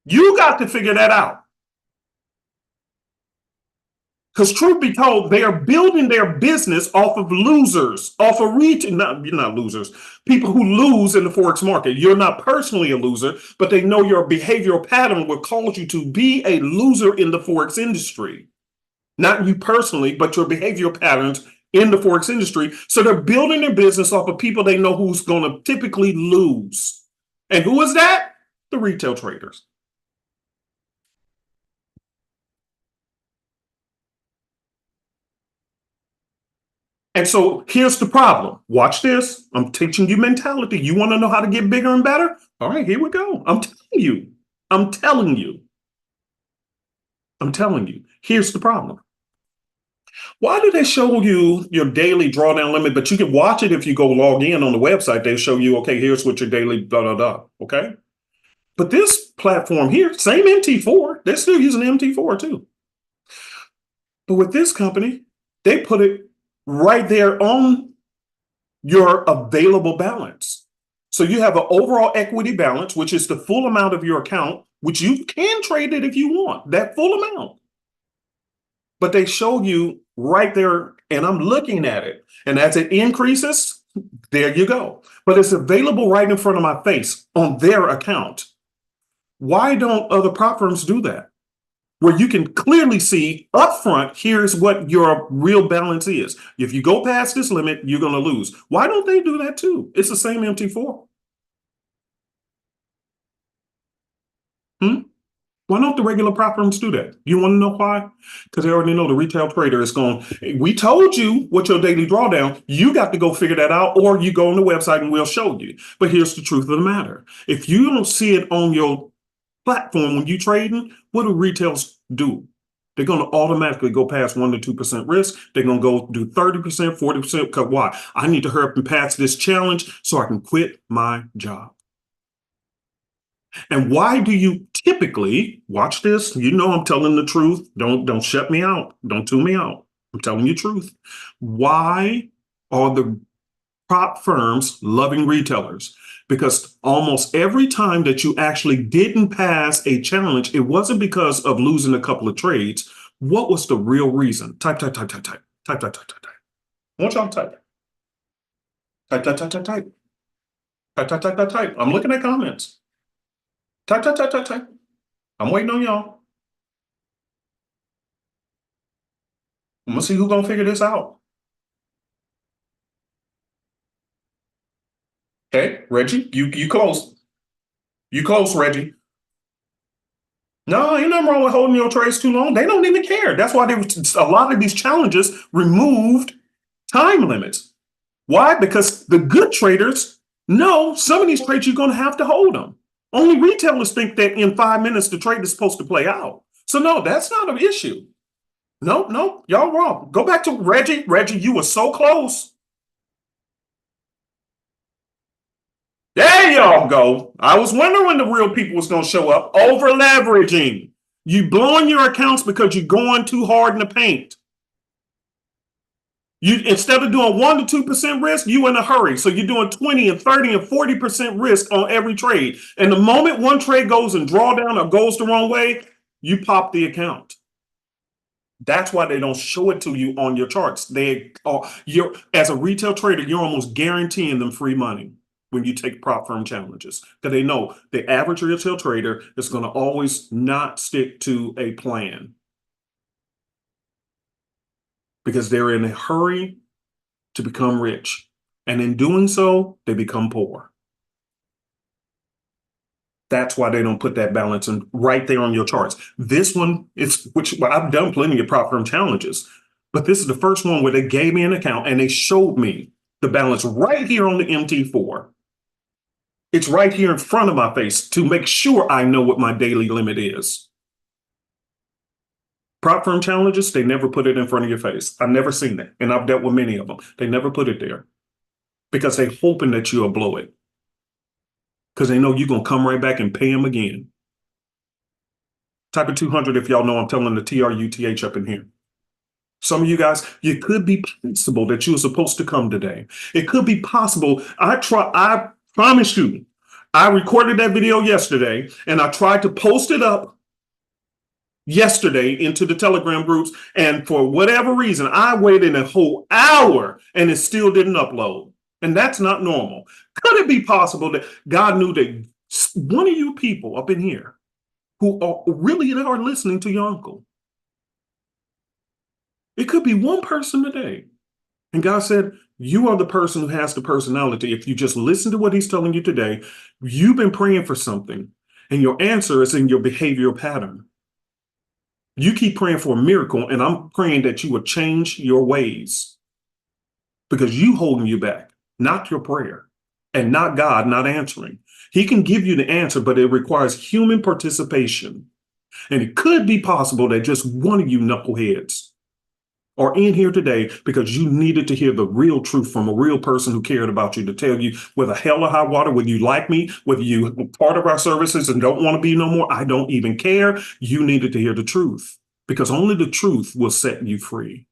You got to figure that out. Because truth be told, they are building their business off of losers, off of retail. You're not losers. People who lose in the Forex market. You're not personally a loser, but they know your behavioral pattern will cause you to be a loser in the Forex industry. Not you personally, but your behavioral patterns in the Forex industry. So they're building their business off of people they know who's going to typically lose. And who is that? The retail traders. And so here's the problem. Watch this. I'm teaching you mentality. You want to know how to get bigger and better? All right, here we go. I'm telling you. I'm telling you. I'm telling you. Here's the problem. Why do they show you your daily drawdown limit? But you can watch it if you go log in on the website. They show you, okay, here's what your daily blah, blah, blah. Okay. But this platform here, same MT4, they're still using MT4 too. But with this company, they put it right there on your available balance. So you have an overall equity balance, which is the full amount of your account, which you can trade it if you want, that full amount. But they show you right there, and I'm looking at it. And as it increases, there you go. But it's available right in front of my face on their account. Why don't other prop firms do that? Where you can clearly see upfront, here's what your real balance is. If you go past this limit, you're going to lose. Why don't they do that too? It's the same MT4. Why don't the regular prop firms do that? You want to know why? Because they already know the retail trader is going, we told you what your daily drawdown, you got to go figure that out, or you go on the website and we'll show you. But here's the truth of the matter. If you don't see it on your platform when you trading, what do retails do? They're going to automatically go past 1 to 2% risk. They're going to go do 30%, 40%. Because why? I need to hurry up and pass this challenge so I can quit my job. And why do you typically, watch this, you know I'm telling the truth. Don't shut me out. Don't tune me out. I'm telling you the truth. Why are the prop firms loving retailers? Because almost every time that you actually didn't pass a challenge, it wasn't because of losing a couple of trades. What was the real reason? Type, type, type, type, type, type, type, type, type, type. I want y'all to type. Type, type, type, type, type. Type, type, type, type, type. I'm looking at comments. Type, type, type, type, type. I'm waiting on y'all. I'm gonna see who's gonna figure this out. Okay, Reggie, you close. You close, Reggie. No, ain't nothing wrong with holding your trades too long. They don't even care. That's why a lot of these challenges removed time limits. Why? Because the good traders know some of these trades you're gonna have to hold them. Only retailers think that in 5 minutes the trade is supposed to play out. So no, that's not an issue. No, y'all wrong. Go back to Reggie. Reggie, you were so close. There y'all go. I was wondering when the real people was going to show up. Over leveraging. You blowing your accounts because you're going too hard in the paint. You, instead of doing 1 to 2% risk, you in a hurry. So you're doing 20 and 30 and 40% risk on every trade. And the moment one trade goes and draw down or goes the wrong way, you pop the account. That's why they don't show it to you on your charts. You're, as a retail trader, you're almost guaranteeing them free money when you take prop firm challenges, because they know the average retail trader is going to always not stick to a plan because they're in a hurry to become rich. And in doing so, they become poor. That's why they don't put that balance in right there on your charts. This one is, which I've done plenty of prop firm challenges, but this is the first one where they gave me an account and they showed me the balance right here on the MT4. It's right here in front of my face to make sure I know what my daily limit is. Prop firm challenges, they never put it in front of your face. I've never seen that. And I've dealt with many of them. They never put it there because they're hoping that you'll blow it. Because they know you're going to come right back and pay them again. Type of 200 if y'all know I'm telling the TRUTH up in here. Some of you guys, it could be possible that you were supposed to come today. It could be possible. I promise you, I recorded that video yesterday and I tried to post it up yesterday into the Telegram groups. And for whatever reason, I waited a whole hour and it still didn't upload. And that's not normal. Could it be possible that God knew that one of you people up in here who are really are listening to your uncle? It could be one person today. And God said, you are the person who has the personality. If you just listen to what he's telling you today, you've been praying for something and your answer is in your behavioral pattern. You keep praying for a miracle and I'm praying that you will change your ways because you holding you back, not your prayer and not God not answering. He can give you the answer, but it requires human participation. And it could be possible that just one of you knuckleheads are in here today because you needed to hear the real truth from a real person who cared about you to tell you whether hell or high water, whether you like me, whether you part of our services and don't want to be no more, I don't even care. You needed to hear the truth because only the truth will set you free.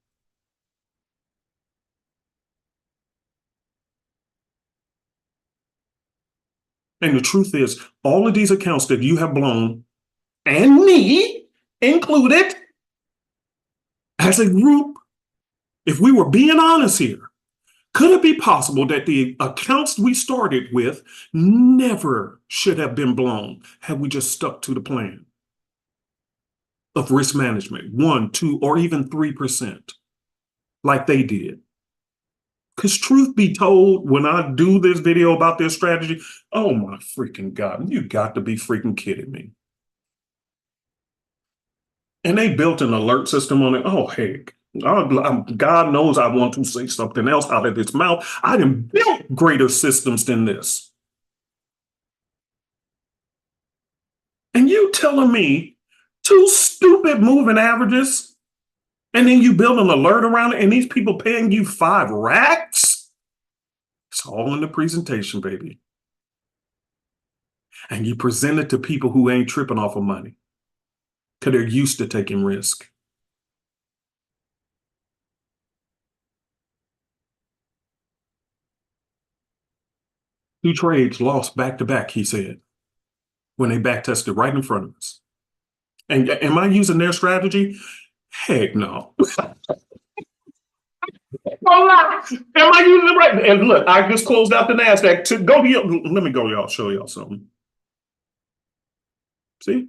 And the truth is, all of these accounts that you have blown, and me included, as a group, if we were being honest here, could it be possible that the accounts we started with never should have been blown had we just stuck to the plan of risk management, 1, 2, or even 3%, like they did? Because truth be told, when I do this video about their strategy, oh my freaking God, you got to be freaking kidding me. And they built an alert system on it. Oh, heck. God knows I want to say something else out of his mouth. I done built greater systems than this. And you telling me two stupid moving averages, and then you build an alert around it, and these people paying you 5 racks? It's all in the presentation, baby. And you present it to people who ain't tripping off of money because they're used to taking risk. Two trades lost back to back, he said, when they back tested right in front of us. And am I using their strategy? Heck no. Am I using it right? And look, I just closed out the NASDAQ to go here. Let me go, y'all, show y'all something. See?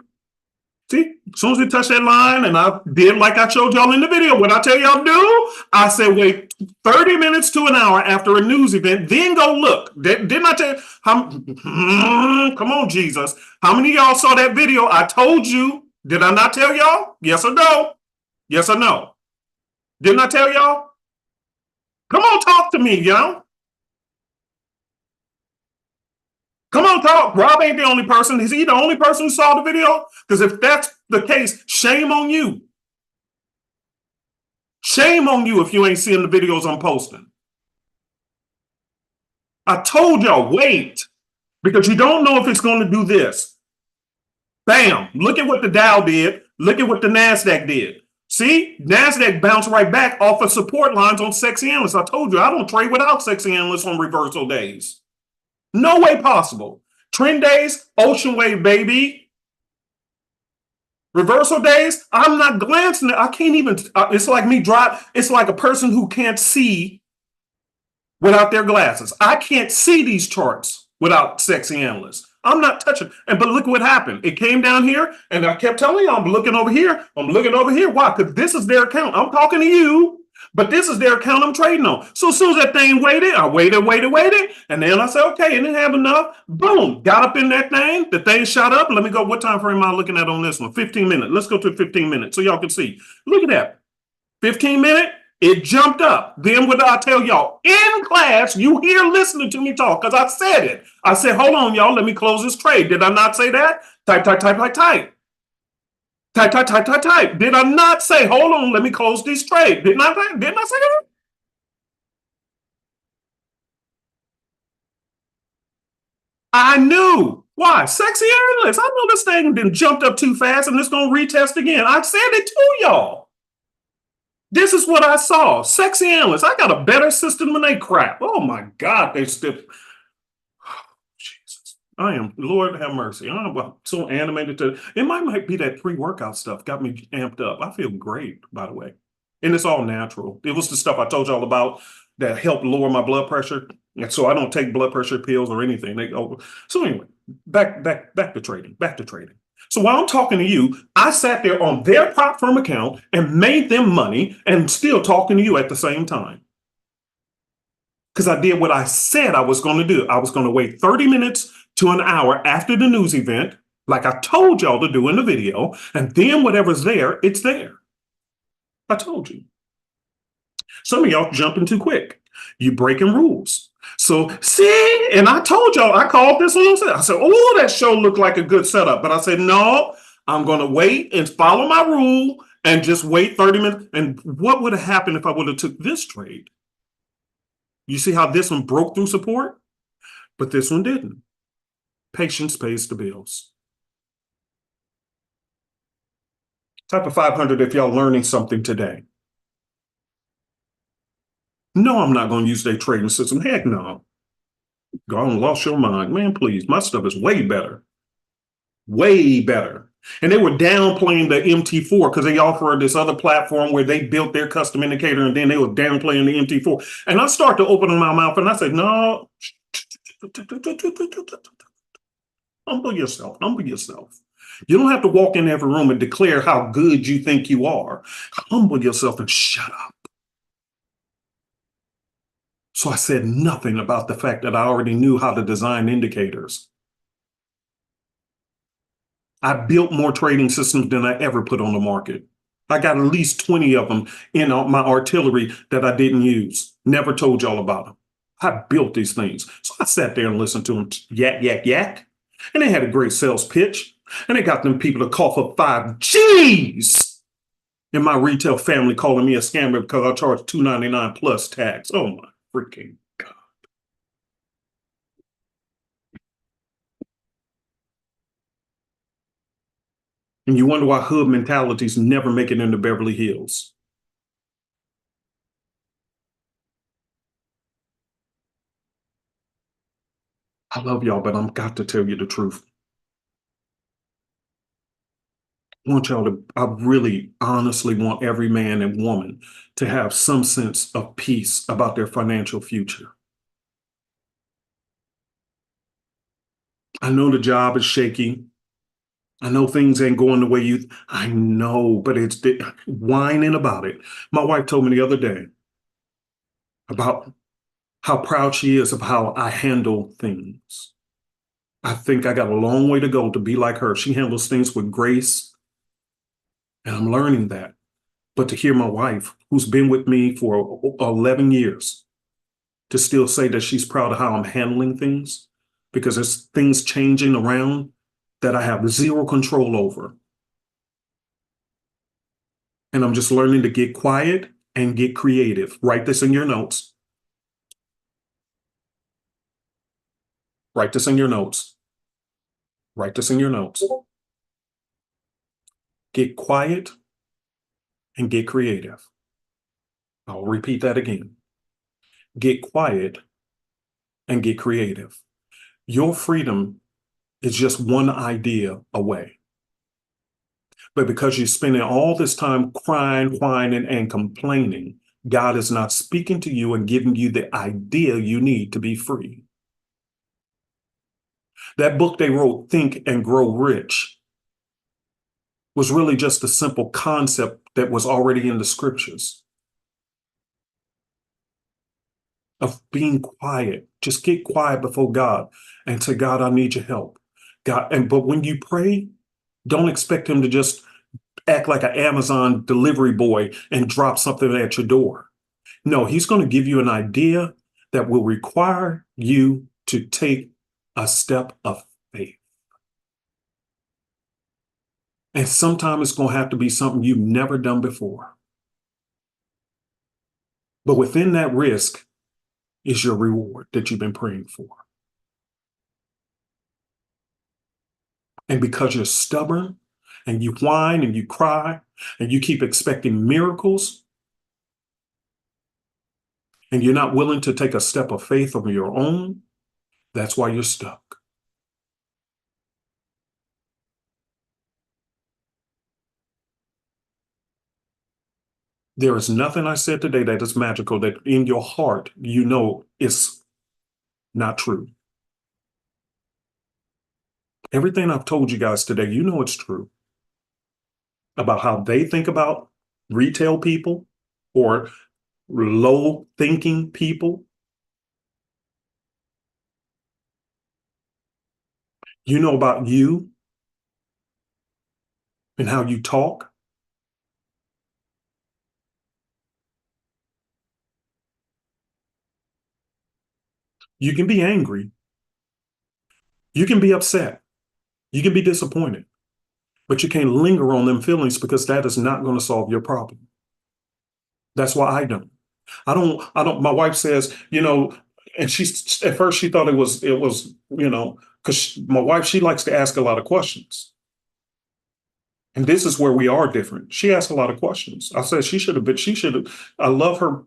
See, as soon as it touched that line, and I did like I showed y'all in the video, what I tell y'all to do, I said wait 30 minutes to an hour after a news event, then go look. Didn't I tell you? Come on, Jesus. How many of y'all saw that video? I told you. Did I not tell y'all? Yes or no? Yes or no? Didn't I tell y'all? Come on, talk to me, y'all. Come on, talk. Rob ain't the only person. Is he the only person who saw the video? Because if that's the case, shame on you. Shame on you if you ain't seeing the videos I'm posting. I told y'all, wait, because you don't know if it's going to do this. Bam. Look at what the Dow did. Look at what the NASDAQ did. See, NASDAQ bounced right back off of support lines on sexy analysts. I told you, I don't trade without sexy analysts on reversal days. No way possible. Trend days, ocean wave, baby. Reversal days, I'm not glancing. I can't even. It's like me drive. It's like a person who can't see without their glasses. I can't see these charts without sexy analysts. I'm not touching. But look what happened. It came down here, and I kept telling you, I'm looking over here. I'm looking over here. Why? Because this is their account. I'm talking to you. But this is their account I'm trading on. So as soon as that thing waited, I waited. And then I said, okay, it didn't have enough. Boom, got up in that thing. The thing shot up. Let me go. What time frame am I looking at on this one? 15 minutes. Let's go to 15 minutes so y'all can see. Look at that. 15 minute, it jumped up. Then what did I tell y'all? In class, you here listening to me talk because I said it. I said, hold on, y'all. Let me close this trade. Did I not say that? Type. Type. Did I not say, hold on, let me close this trade? Didn't I say that? I knew. Why? Sexy analyst. I know this thing didn't jumped up too fast and it's going to retest again. I said it to y'all. This is what I saw. Sexy analysts. I got a better system than they crap. Oh my God, they still. I am, Lord have mercy. I'm so animated to it. Might be that pre-workout stuff got me amped up. I feel great, by the way. And it's all natural. It was the stuff I told y'all about that helped lower my blood pressure. And so I don't take blood pressure pills or anything. So anyway, back to trading. So while I'm talking to you, I sat there on their prop firm account and made them money and still talking to you at the same time. Because I did what I said I was going to do. I was going to wait 30 minutes to an hour after the news event, like I told y'all to do in the video, and then whatever's there, it's there. I told you. Some of y'all jumping too quick. You breaking rules. So see, and I told y'all, I called this one. I said, oh, that show looked like a good setup. But I said, no, I'm going to wait and follow my rule and just wait 30 minutes. And what would have happened if I would have took this trade? You see how this one broke through support, but this one didn't. Patience pays the bills. Type of 500 if y'all learning something today. No, I'm not going to use their trading system. Heck no. Go on, lost your mind. Man, please. My stuff is way better. Way better. And they were downplaying the MT4 because they offered this other platform where they built their custom indicator and then they were downplaying the MT4. And I start to open my mouth and I said, no. Humble yourself. You don't have to walk in every room and declare how good you think you are. Humble yourself and shut up. So I said nothing about the fact that I already knew how to design indicators. I built more trading systems than I ever put on the market. I got at least 20 of them in my artillery that I didn't use. Never told y'all about them. I built these things. So I sat there and listened to them yak, yak, yak. And they had a great sales pitch. And they got them people to call for 5 G's. And my retail family calling me a scammer because I charge $2.99 plus tax. Oh my freaking God. And you wonder why hood mentalities never make it into Beverly Hills. I love y'all, but I've got to tell you the truth. I really honestly want every man and woman to have some sense of peace about their financial future. I know the job is shaky. I know things ain't going the way I know, but it's whining about it. My wife told me the other day about how proud she is of how I handle things. I think I got a long way to go to be like her. She handles things with grace, and I'm learning that. But to hear my wife, who's been with me for 11 years, to still say that she's proud of how I'm handling things, because there's things changing around that I have zero control over. And I'm just learning to get quiet and get creative. Write this in your notes. Write this in your notes. Write this in your notes. Get quiet and get creative. I'll repeat that again. Get quiet and get creative. Your freedom is just one idea away. But because you're spending all this time crying, whining, and complaining, God is not speaking to you and giving you the idea you need to be free. That book they wrote, Think and Grow Rich, was really just a simple concept that was already in the scriptures of being quiet. Just get quiet before God and say, God, I need your help. But when you pray, don't expect him to just act like an Amazon delivery boy and drop something at your door. No, he's going to give you an idea that will require you to take a step of faith. And sometimes it's going to have to be something you've never done before. But within that risk is your reward that you've been praying for. And because you're stubborn and you whine and you cry and you keep expecting miracles and you're not willing to take a step of faith of your own, that's why you're stuck. There is nothing I said today that is magical, that in your heart, you know is not true. Everything I've told you guys today, you know it's true about how they think about retail people or low thinking people. You know about you and how you talk. You can be angry. You can be upset. You can be disappointed, but you can't linger on them feelings because that is not going to solve your problem. That's why I don't. My wife says, and at first she thought it was, because my wife, she likes to ask a lot of questions. And this is where we are different. She asks a lot of questions. I said I love her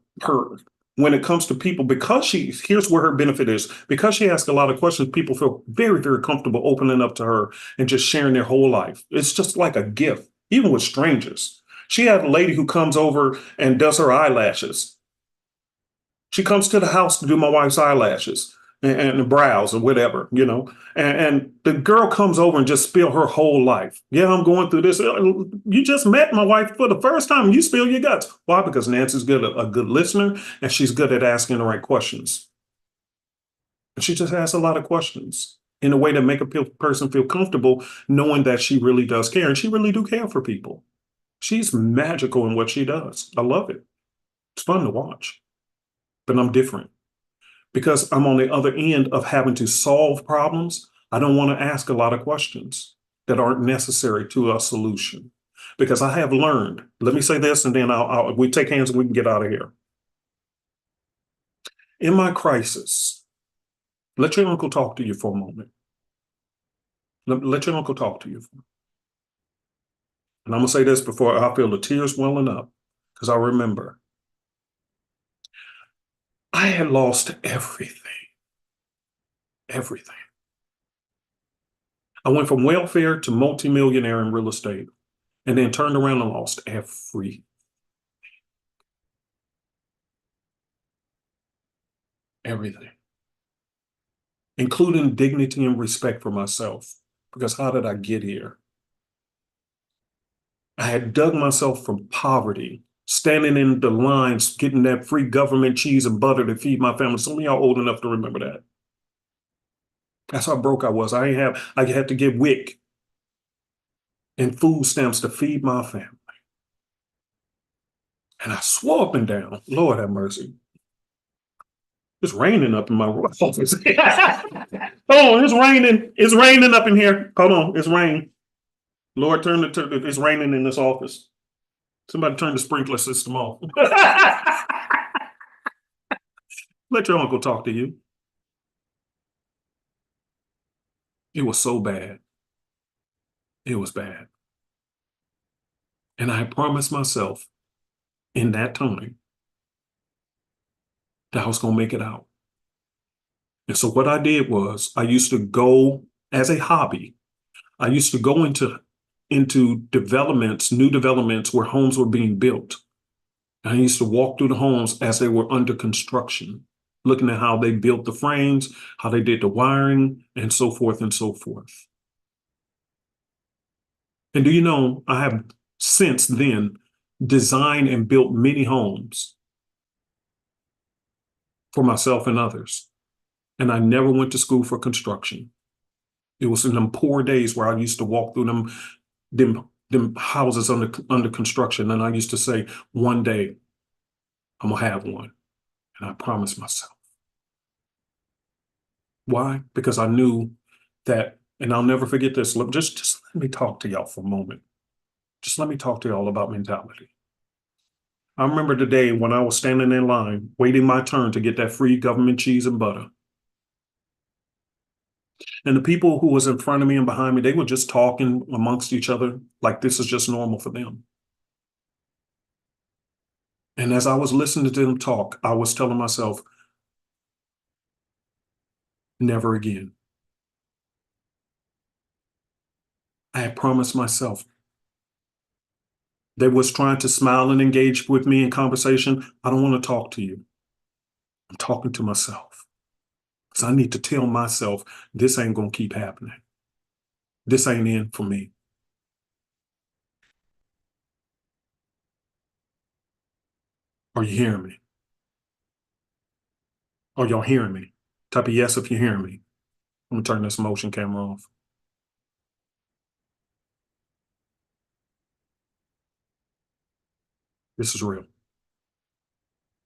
when it comes to people, because here's where her benefit is. Because she asks a lot of questions, people feel very, very comfortable opening up to her and just sharing their whole life. It's just like a gift, even with strangers. She had a lady who comes over and does her eyelashes. She comes to the house to do my wife's eyelashes and brows or whatever, and the girl comes over and just spill her whole life. Yeah, I'm going through this. You just met my wife for the first time and you spill your guts. Why? Because Nancy's a good listener and she's good at asking the right questions. And she just asks a lot of questions. in a way that make a person feel comfortable knowing that she really does care. And she really do care for people. She's magical in what she does. I love it. It's fun to watch. But I'm different because I'm on the other end of having to solve problems. I don't want to ask a lot of questions that aren't necessary to a solution because I have learned. Let me say this, and then we take hands and we can get out of here. In my crisis, let your uncle talk to you for a moment. Let your uncle talk to you. And I'm going to say this before I feel the tears welling up, because I remember I had lost everything. Everything. I went from welfare to multimillionaire in real estate and then turned around and lost everything, including dignity and respect for myself. Because how did I get here? I had dug myself from poverty, standing in the lines, getting that free government cheese and butter to feed my family. Some of y'all old enough to remember that. That's how broke I was. I had to get WIC and food stamps to feed my family. And I swore up and down, Lord have mercy. It's raining up in my office. Hold on, it's raining. It's raining up in here. Hold on, it's rain. Lord, it's raining in this office. Somebody turn the sprinkler system off. Let your uncle talk to you. It was so bad. It was bad. And I promised myself in that time that I was going to make it out. And so what I did was I used to go as a hobby. I used to go into developments, new developments where homes were being built. And I used to walk through the homes as they were under construction, looking at how they built the frames, how they did the wiring, and so forth and so forth. And do you know, I have since then designed and built many homes for myself and others. And I never went to school for construction. It was in them poor days where I used to walk through them houses under construction. And I used to say, one day I'm gonna have one. And I promised myself. Why? Because I knew that, and I'll never forget this. Just let me talk to y'all for a moment. Just let me talk to y'all about mentality. I remember the day when I was standing in line, waiting my turn to get that free government cheese and butter. And the people who was in front of me and behind me, they were just talking amongst each other like this is just normal for them. And as I was listening to them talk, I was telling myself, never again. I had promised myself. They was trying to smile and engage with me in conversation. I don't want to talk to you. I'm talking to myself. Because I need to tell myself this ain't going to keep happening. This ain't in for me. Are you hearing me? Are y'all hearing me? Type a yes if you're hearing me. I'm going to turn this motion camera off. This is real.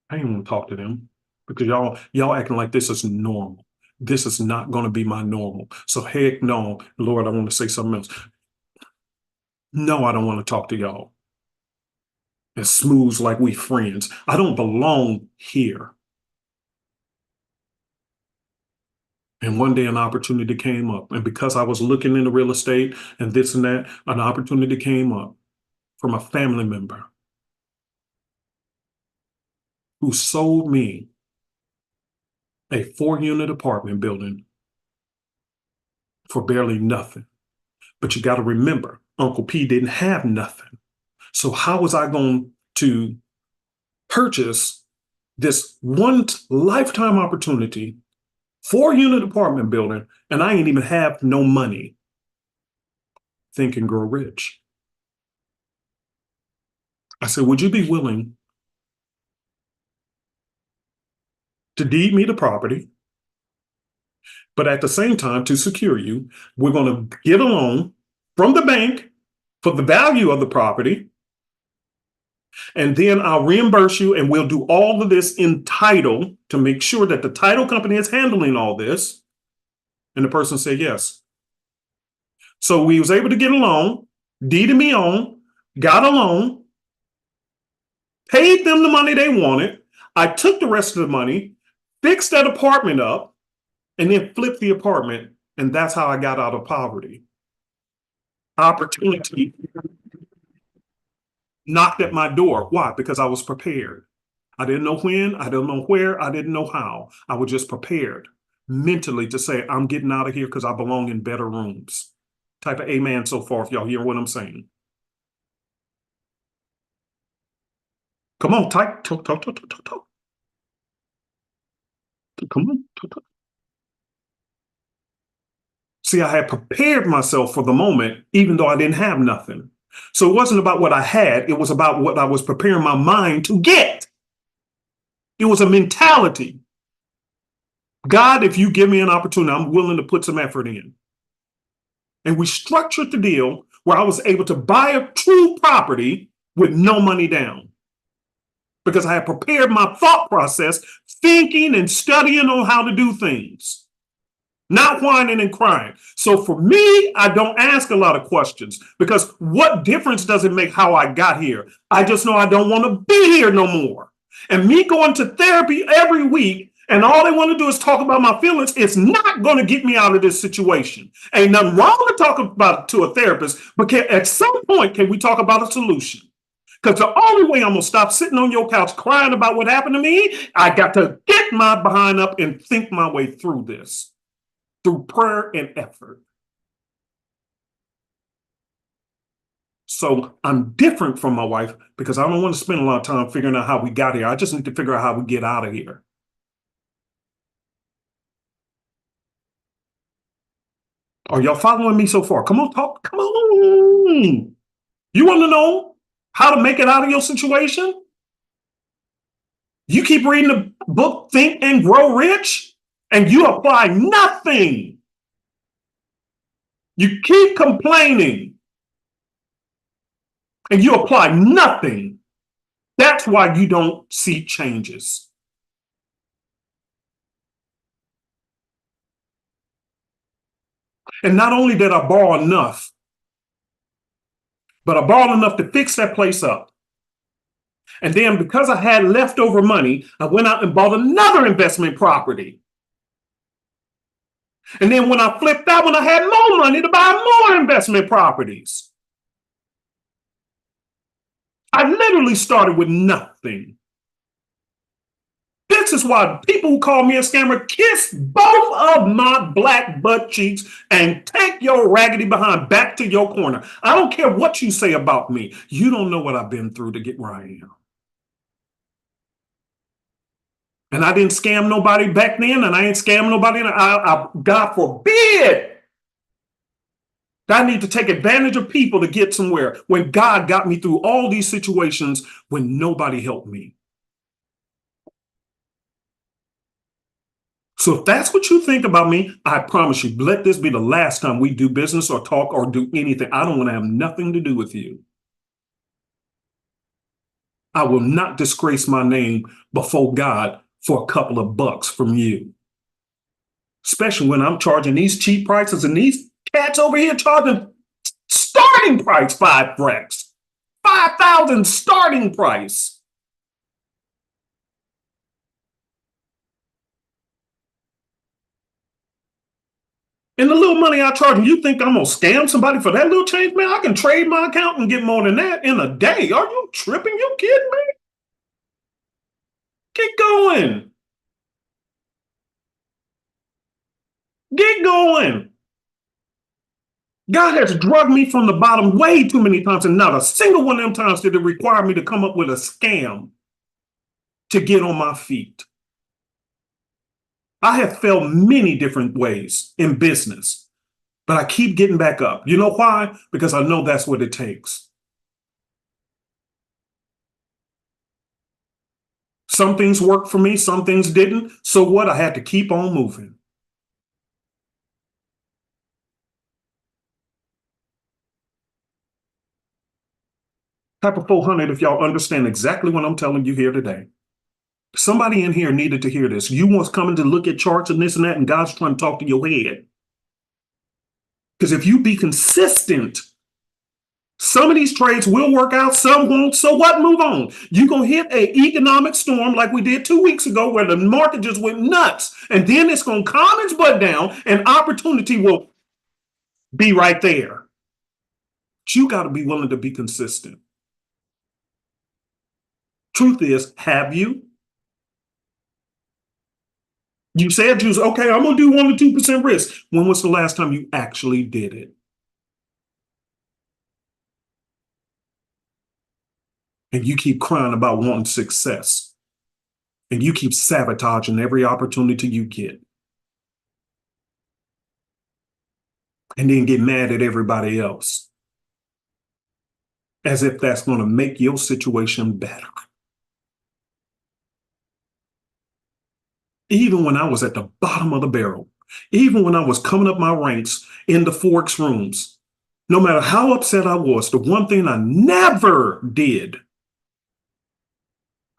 I ain't want to talk to them because y'all acting like this is normal. This is not going to be my normal. So heck no, Lord, I want to say something else. No, I don't want to talk to y'all. And smooth like we friends. I don't belong here. And one day an opportunity came up. And because I was looking into real estate and this and that, an opportunity came up from a family member who sold me a 4-unit apartment building for barely nothing. But you got to remember, Uncle P didn't have nothing. So how was I going to purchase this one lifetime opportunity, 4-unit apartment building, and I ain't even have no money? Think and Grow Rich. I said, would you be willing to deed me the property, But at the same time, to secure you, we're going to get a loan from the bank for the value of the property. And then I'll reimburse you, and we'll do all of this in title to make sure that the title company is handling all this. And the person said yes. So we was able to get a loan, deeded me on, got a loan, paid them the money they wanted. I took the rest of the money, fixed that apartment up, and then flipped the apartment. And that's how I got out of poverty. Opportunity knocked at my door. Why? Because I was prepared. I didn't know when, I didn't know where, I didn't know how. I was just prepared mentally to say, I'm getting out of here because I belong in better rooms. Type of amen so far, if y'all hear what I'm saying. Come on, talk. Come on, talk. See, I had prepared myself for the moment, even though I didn't have nothing. So it wasn't about what I had. It was about what I was preparing my mind to get. It was a mentality. God, if you give me an opportunity, I'm willing to put some effort in. And we structured the deal where I was able to buy a true property with no money down. Because I had prepared my thought process, thinking and studying on how to do things. Not whining and crying. So for me, I don't ask a lot of questions because what difference does it make how I got here? I just know I don't want to be here no more. And me going to therapy every week and all they want to do is talk about my feelings, it's not going to get me out of this situation. Ain't nothing wrong to talk about it to a therapist, but at some point, can we talk about a solution? Because the only way I'm going to stop sitting on your couch crying about what happened to me, I got to get my behind up and think my way through this. Through prayer and effort. So I'm different from my wife because I don't want to spend a lot of time figuring out how we got here. I just need to figure out how we get out of here. Are y'all following me so far? Come on, talk. Come on. You want to know how to make it out of your situation? You keep reading the book, Think and Grow Rich, and you apply nothing. You keep complaining and you apply nothing. That's why you don't see changes. And not only did I borrow enough, but I borrowed enough to fix that place up. And then because I had leftover money, I went out and bought another investment property. And then when I flipped that one, I had more money to buy more investment properties. I literally started with nothing. This is why people who call me a scammer kiss both of my black butt cheeks and take your raggedy behind back to your corner. I don't care what you say about me. You don't know what I've been through to get where I am. And I didn't scam nobody back then, and I ain't scam nobody. God forbid. I need to take advantage of people to get somewhere when God got me through all these situations when nobody helped me. So if that's what you think about me, I promise you, let this be the last time we do business or talk or do anything. I don't want to have nothing to do with you. I will not disgrace my name before God for a couple of bucks from you. Especially when I'm charging these cheap prices and these cats over here charging starting price 5 francs. 5,000 starting price. And the little money I charge, you think I'm going to scam somebody for that little change? Man, I can trade my account and get more than that in a day. Are you tripping? You kidding me? Get going. Get going. God has drugged me from the bottom way too many times, and not a single one of them times did it require me to come up with a scam to get on my feet. I have failed many different ways in business, but I keep getting back up. You know why? Because I know that's what it takes. Some things worked for me, some things didn't. So what? I had to keep on moving. Type of 400 if y'all understand exactly what I'm telling you here today. Somebody in here needed to hear this. You was coming to look at charts and this and that, and God's trying to talk to your head. Because if you be consistent, some of these trades will work out, some won't. So what? Move on. You're going to hit an economic storm like we did 2 weeks ago where the market just went nuts. And then it's going to calm its butt down and opportunity will be right there. But you got to be willing to be consistent. Truth is, have you? You said you was, okay, I'm going to do 1 to 2% risk. When was the last time you actually did it? And you keep crying about wanting success. And you keep sabotaging every opportunity you get. And then get mad at everybody else. As if that's going to make your situation better. Even when I was at the bottom of the barrel, even when I was coming up my ranks in the Forex rooms, no matter how upset I was, the one thing I never did,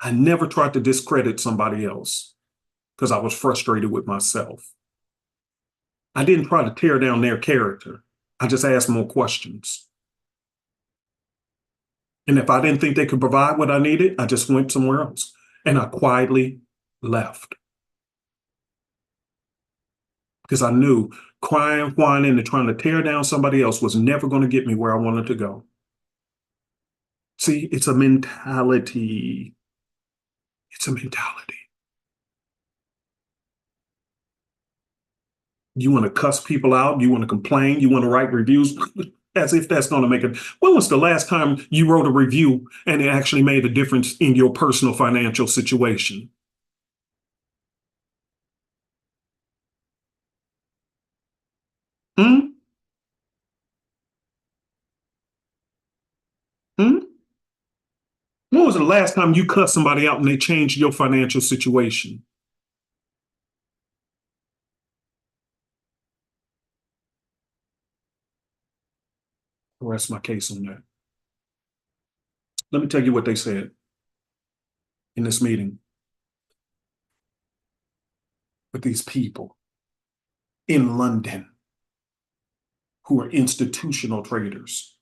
I never tried to discredit somebody else because I was frustrated with myself. I didn't try to tear down their character. I just asked more questions. And if I didn't think they could provide what I needed, I just went somewhere else. And I quietly left. Because I knew crying, whining, and trying to tear down somebody else was never going to get me where I wanted to go. See, it's a mentality. It's a mentality. You want to cuss people out? You want to complain? You want to write reviews? As if that's going to make it. When was the last time you wrote a review and it actually made a difference in your personal financial situation? Hmm? Hmm? When was the last time you cussed somebody out and they changed your financial situation? I'll rest my case on that. Let me tell you what they said in this meeting with these people in London who are institutional traders.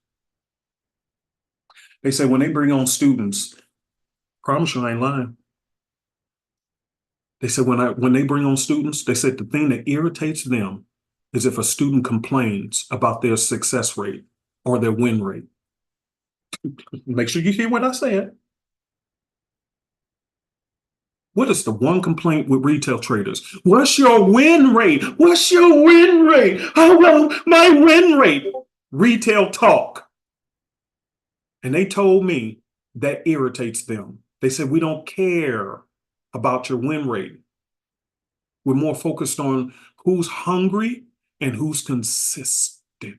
They say when they bring on students, promise you I ain't lying. They said when they bring on students, they said the thing that irritates them is if a student complains about their success rate or their win rate. Make sure you hear what I said. What is the one complaint with retail traders? What's your win rate? What's your win rate? Oh, well, my win rate. Retail talk. And they told me that irritates them. They said, we don't care about your win rate. We're more focused on who's hungry and who's consistent.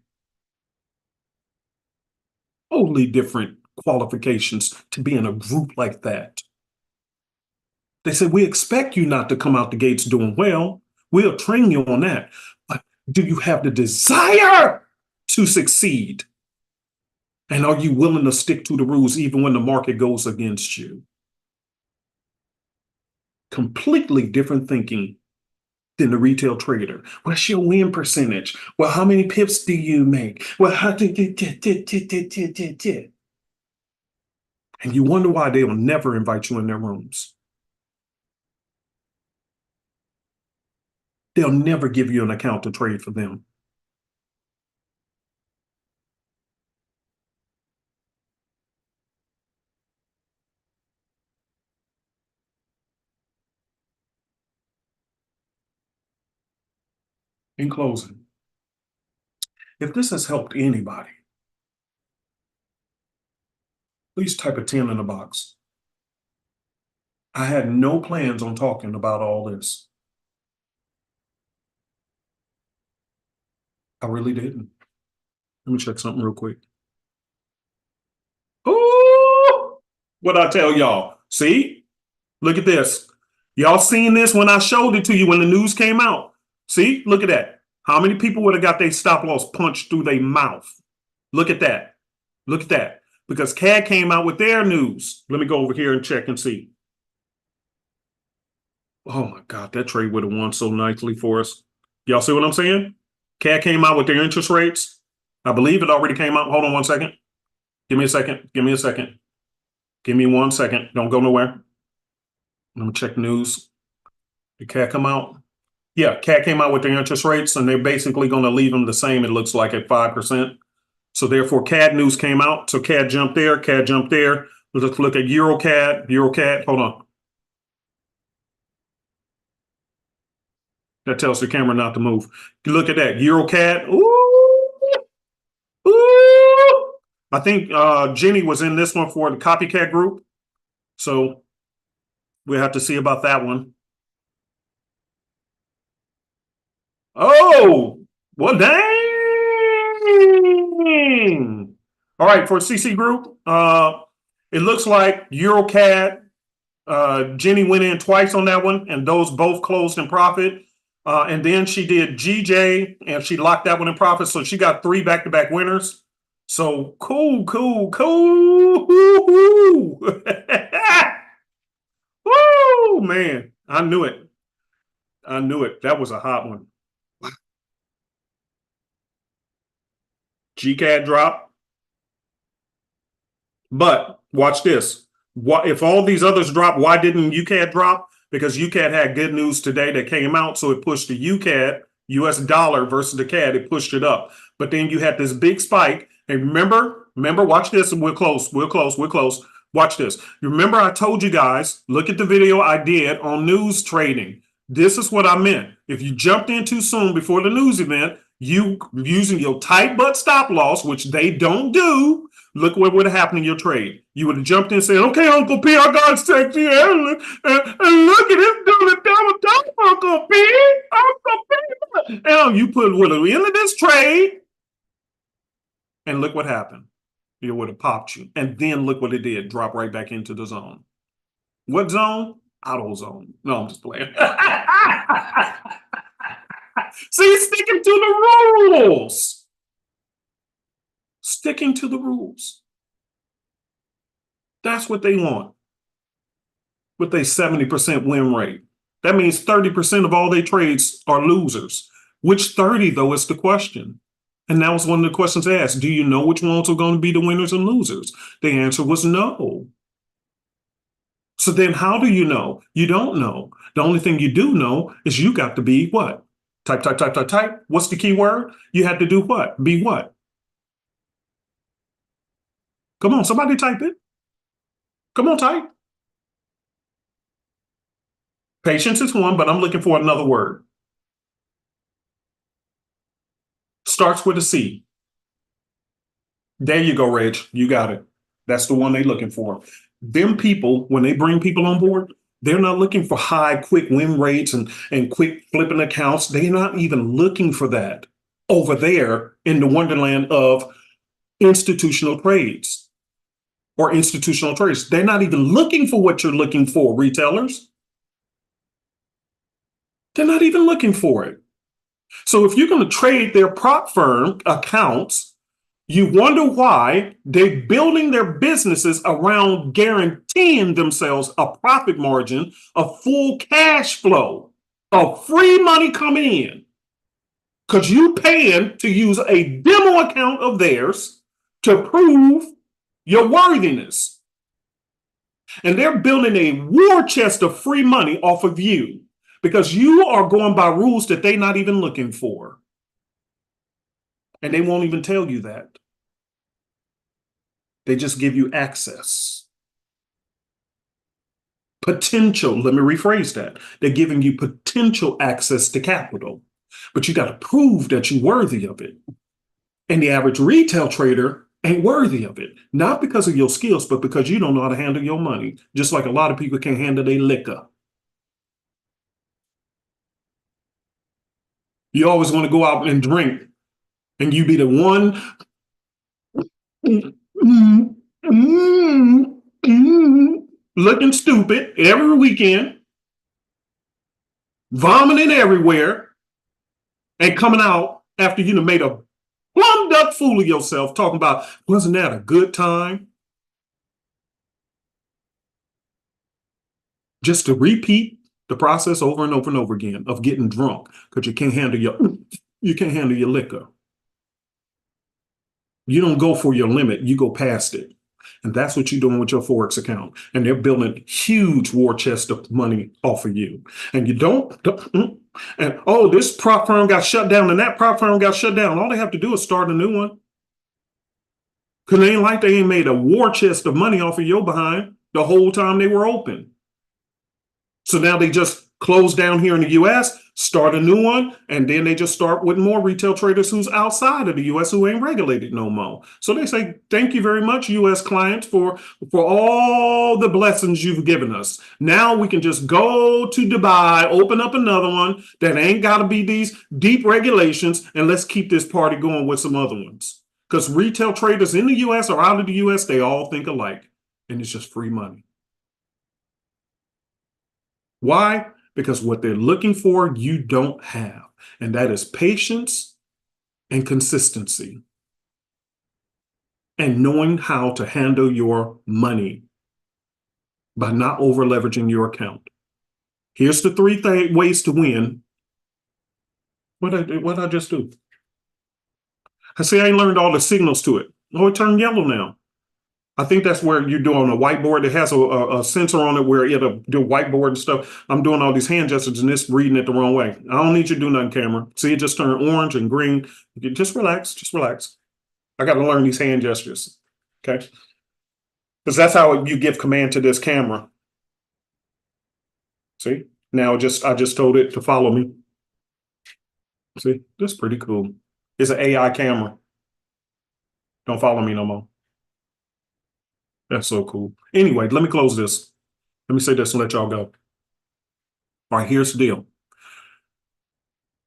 Totally different qualifications to be in a group like that. They said, we expect you not to come out the gates doing well. We'll train you on that. But do you have the desire to succeed? And are you willing to stick to the rules even when the market goes against you? Completely different thinking than the retail trader. What's your win percentage? Well, how many pips do you make? Well, how do you and you wonder why they will never invite you in their rooms. They'll never give you an account to trade for them. In closing, if this has helped anybody, please type a 10 in the box. I had no plans on talking about all this. I really didn't. Let me check something real quick. Oh, what I tell y'all? See? Look at this. Y'all seen this when I showed it to you when the news came out? See? Look at that. How many people would have got their stop loss punched through their mouth? Look at that. Look at that. because CAD came out with their news. Let me go over here and check and see. Oh my God, that trade would have won so nicely for us. Y'all see what I'm saying? CAD came out with their interest rates. I believe it already came out. Hold on one second. Give me a second. Give me a second. Give me 1 second. Don't go nowhere. Let me check news. Did CAD come out? Yeah, CAD came out with their interest rates, and they're basically going to leave them the same, it looks like, at 5%. So therefore, CAD news came out. So CAD jumped there. CAD jumped there. Let's look at EuroCAD. EuroCAD. Hold on. That tells the camera not to move. You look at that. EuroCAD. Ooh. Ooh. I think Jenny was in this one for the copycat group. So we'll have to see about that one. Oh, well, dang. All right, for CC Group, it looks like EuroCAD, Jenny went in twice on that one, and those both closed in profit. And then she did GJ, and she locked that one in profit. So she got 3 back-to-back winners. So cool. Woo, man. I knew it. That was a hot one. GCAD drop. But watch this. If all these others drop, why didn't UCAD drop? Because UCAD had good news today that came out, so it pushed the UCAD, US dollar versus the CAD, it pushed it up. But then you had this big spike. And remember, watch this, and we're close. Watch this. Remember, I told you guys, look at the video I did on news trading. This is what I meant. If you jumped in too soon before the news event, you using your tight butt stop loss, which they don't do, look what would have happened in your trade. You would have jumped in and said, okay, Uncle P, I got to here. And look at him doing the double, Uncle P. And you put with the end of this trade, and look what happened. It would have popped you. And then look what it did, drop right back into the zone. What zone? Auto zone. No, I'm just playing. See, sticking to the rules. Sticking to the rules. That's what they want with a 70% win rate. That means 30% of all their trades are losers. Which 30, though, is the question. And that was one of the questions asked. Do you know which ones are going to be the winners and losers? The answer was no. So then how do you know? You don't know. The only thing you do know is you got to be what? Type. What's the key word? You had to do what? Be what? Come on, somebody type it. Come on, type. Patience is one, but I'm looking for another word. Starts with a C. There you go, Reg. You got it. That's the one they're looking for. Them people, when they bring people on board, they're not looking for high, quick win rates and quick flipping accounts. They're not even looking for that over there in the wonderland of institutional trades or institutional trades. They're not even looking for what you're looking for, retailers. They're not even looking for it. So if you're going to trade their prop firm accounts, you wonder why they're building their businesses around guaranteeing themselves a profit margin, a full cash flow, of free money coming in. Because you paying to use a demo account of theirs to prove your worthiness. And they're building a war chest of free money off of you because you are going by rules that they're not even looking for. And they won't even tell you that. They just give you access. Potential, let me rephrase that. They're giving you potential access to capital, but you got to prove that you're worthy of it. And the average retail trader ain't worthy of it, not because of your skills, but because you don't know how to handle your money, just like a lot of people can't handle their liquor. You always want to go out and drink, and you be the one looking stupid every weekend, vomiting everywhere, and coming out after you made a plum duck fool of yourself talking about, wasn't that a good time? just to repeat the process over and over and over again of getting drunk because you can't handle your liquor. You don't go for your limit, you go past it. And that's what you're doing with your Forex account. And they're building huge war chest of money off of you. And you don't and oh, this prop firm got shut down and that prop firm got shut down. All they have to do is start a new one. Because it ain't like they ain't made a war chest of money off of your behind the whole time they were open. So now they just close down here in the US, start a new one, and then they just start with more retail traders who's outside of the US who ain't regulated no more. So they say, thank you very much, US clients, for all the blessings you've given us. Now we can just go to Dubai, open up another one that ain't got to be these deep regulations, and let's keep this party going with some other ones. Because retail traders in the US or out of the US, they all think alike, and it's just free money. Why? Because what they're looking for, you don't have. And that is patience and consistency and knowing how to handle your money by not over leveraging your account. Here's the three ways to win. What did I just do? I say I ain't learned all the signals to it. Oh, it turned yellow now. I think that's where you're doing a whiteboard. It has a sensor on it where it'll do whiteboard and stuff. I'm doing all these hand gestures and it's reading it the wrong way. I don't need you to do nothing, camera. See, it just turned orange and green. Just relax, just relax. I got to learn these hand gestures, okay? Because that's how you give command to this camera. See, now I just told it to follow me. See, that's pretty cool. It's an AI camera. Don't follow me no more. That's so cool. Anyway, let me close this. Let me say this and let y'all go. All right, here's the deal.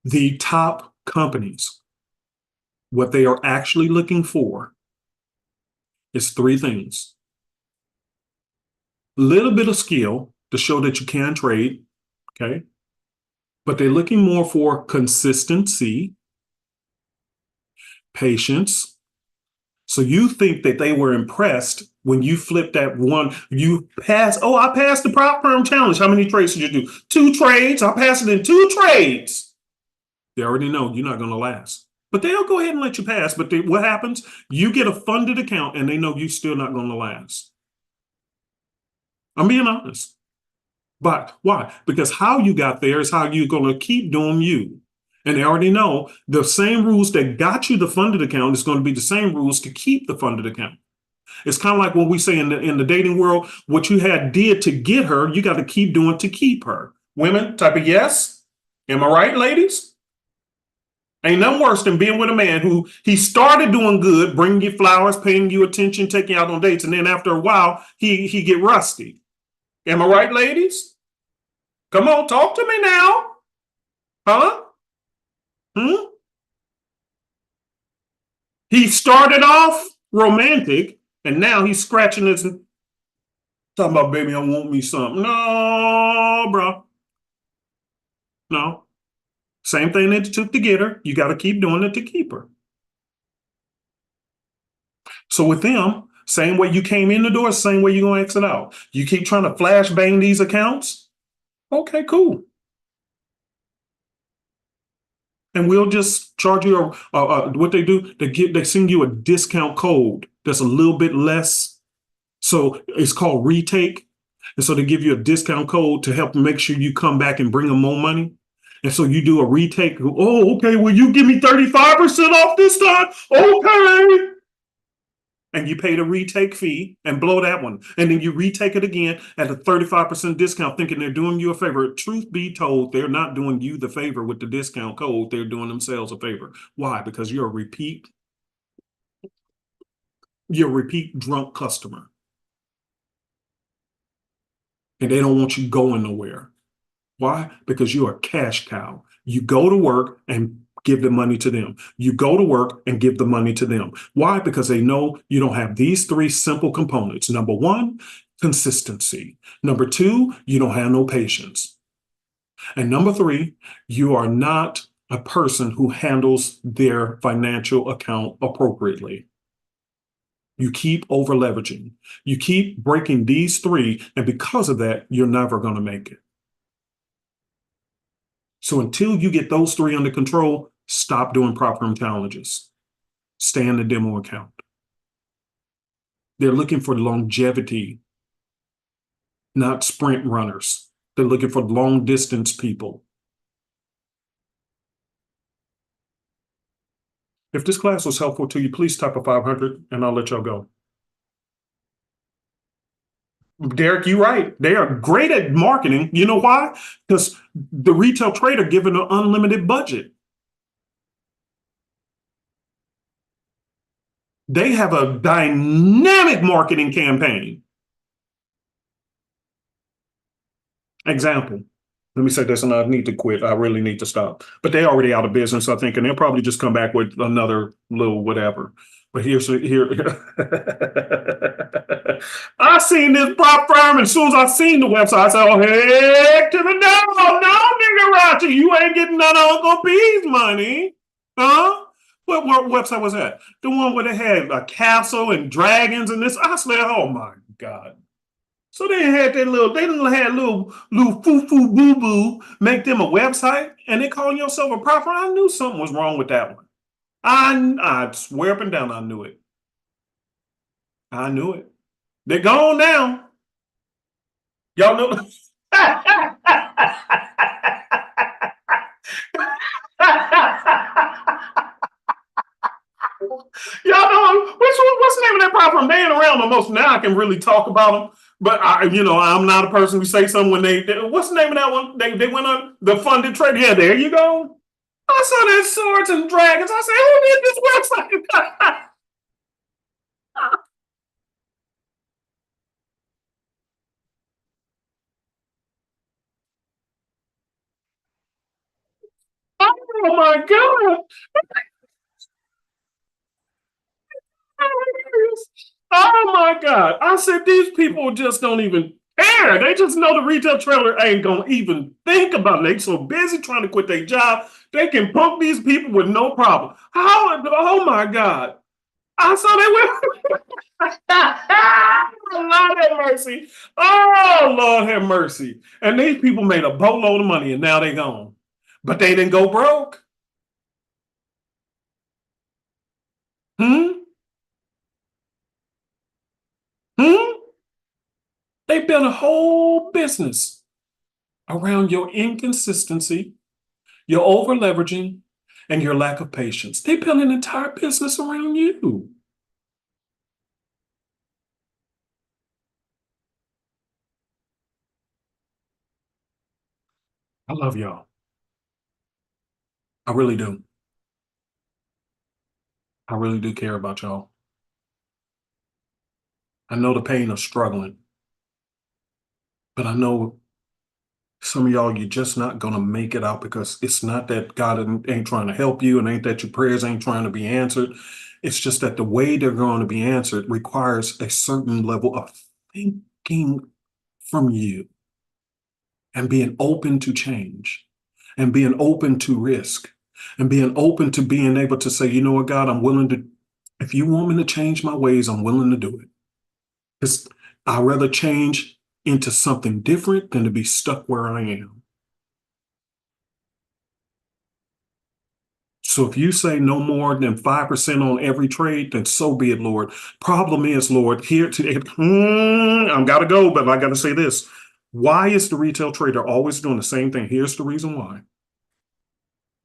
The top companies, what they are actually looking for is three things. A little bit of skill to show that you can trade, okay? But they're looking more for consistency, patience. So you think that they were impressed when you flipped that one, you passed, oh, I passed the prop firm challenge. How many trades did you do? 2 trades. I passed it in 2 trades. They already know you're not going to last. But they'll go ahead and let you pass. But what happens? You get a funded account and they know you're still not going to last. I'm being honest. But why? Because how you got there is how you're going to keep doing you. And they already know the same rules that got you the funded account is going to be the same rules to keep the funded account. It's kind of like when we say in the dating world, what you did to get her, you got to keep doing to keep her. Women, type of yes. Am I right, ladies? Ain't nothing worse than being with a man who he started doing good, bringing you flowers, paying you attention, taking you out on dates, and then after a while, he get rusty. Am I right, ladies? Come on, talk to me now. Huh? He started off romantic, and now he's scratching his, talking about, baby, I want me something. No, bro. No. Same thing that it took to get her. You got to keep doing it to keep her. So with them, same way you came in the door, same way you're going to exit out. You keep trying to flash bang these accounts. Okay, cool. And we'll just charge you what they do. They send you a discount code that's a little bit less. So it's called retake. And so they give you a discount code to help make sure you come back and bring them more money. And so you do a retake. Oh, okay. Will you give me 35% off this time? Okay. And you pay the retake fee and blow that one. And then you retake it again at a 35% discount, thinking they're doing you a favor. Truth be told, they're not doing you the favor with the discount code. They're doing themselves a favor. Why? Because you're a repeat drunk customer. And they don't want you going nowhere. Why? Because you're a cash cow. You go to work and give the money to them. You go to work and give the money to them. Why? Because they know you don't have these 3 simple components. Number 1, consistency. Number 2, you don't have no patience. And number 3, you are not a person who handles their financial account appropriately. You keep over leveraging. You keep breaking these three. And because of that, you're never going to make it. So until you get those three under control, stop doing prop firm challenges. Stay in the demo account. They're looking for longevity, not sprint runners. They're looking for long distance people. If this class was helpful to you, please type a 500 and I'll let y'all go. Derek, you're right. They are great at marketing. You know why? Because the retail trader given an unlimited budget. They have a dynamic marketing campaign. Example. Let me say this, and I need to quit. I really need to stop. But they're already out of business, I think, and they'll probably just come back with another little whatever. But here. I seen this prop firm, and as soon as I seen the website, I said, "Oh, heck to the no, nigga, Roger, you ain't getting none of Uncle B's money, huh?" What website was that? The one where they had a castle and dragons and this. I said, "Oh my God." So they had that little, they had little foo-foo boo-boo make them a website, and they calling yourself a prop firm. I knew something was wrong with that one. I swear up and down I knew it. I knew it. They're gone now. Y'all know. Y'all know what's the name of that prop firm? They ain't around the most now. I can really talk about them. But I'm not a person who say something when they what's the name of that one? They went on the funded trade. Yeah, there you go. I saw that swords and dragons. I said, who did this website? Oh my God. Oh my God. I said, these people just don't even care. They just know the retail trailer ain't going to even think about it. They so busy trying to quit their job. They can punk these people with no problem. How? Oh my God. I saw they went. Lord have mercy. Oh, Lord have mercy. And these people made a boatload of money and now they gone. But they didn't go broke. Hmm? Hmm? They built a whole business around your inconsistency, your over leveraging, and your lack of patience. They built an entire business around you. I love y'all. I really do. I really do care about y'all. I know the pain of struggling, but I know some of y'all, you're just not going to make it out because it's not that God ain't trying to help you and ain't that your prayers ain't trying to be answered. It's just that the way they're going to be answered requires a certain level of thinking from you and being open to change and being open to risk and being open to being able to say, you know what, God, I'm willing to, if you want me to change my ways, I'm willing to do it. Because I'd rather change into something different than to be stuck where I am. So if you say no more than 5% on every trade, then so be it, Lord. Problem is, Lord, here today, I've got to go, but I got to say this. Why is the retail trader always doing the same thing? Here's the reason why.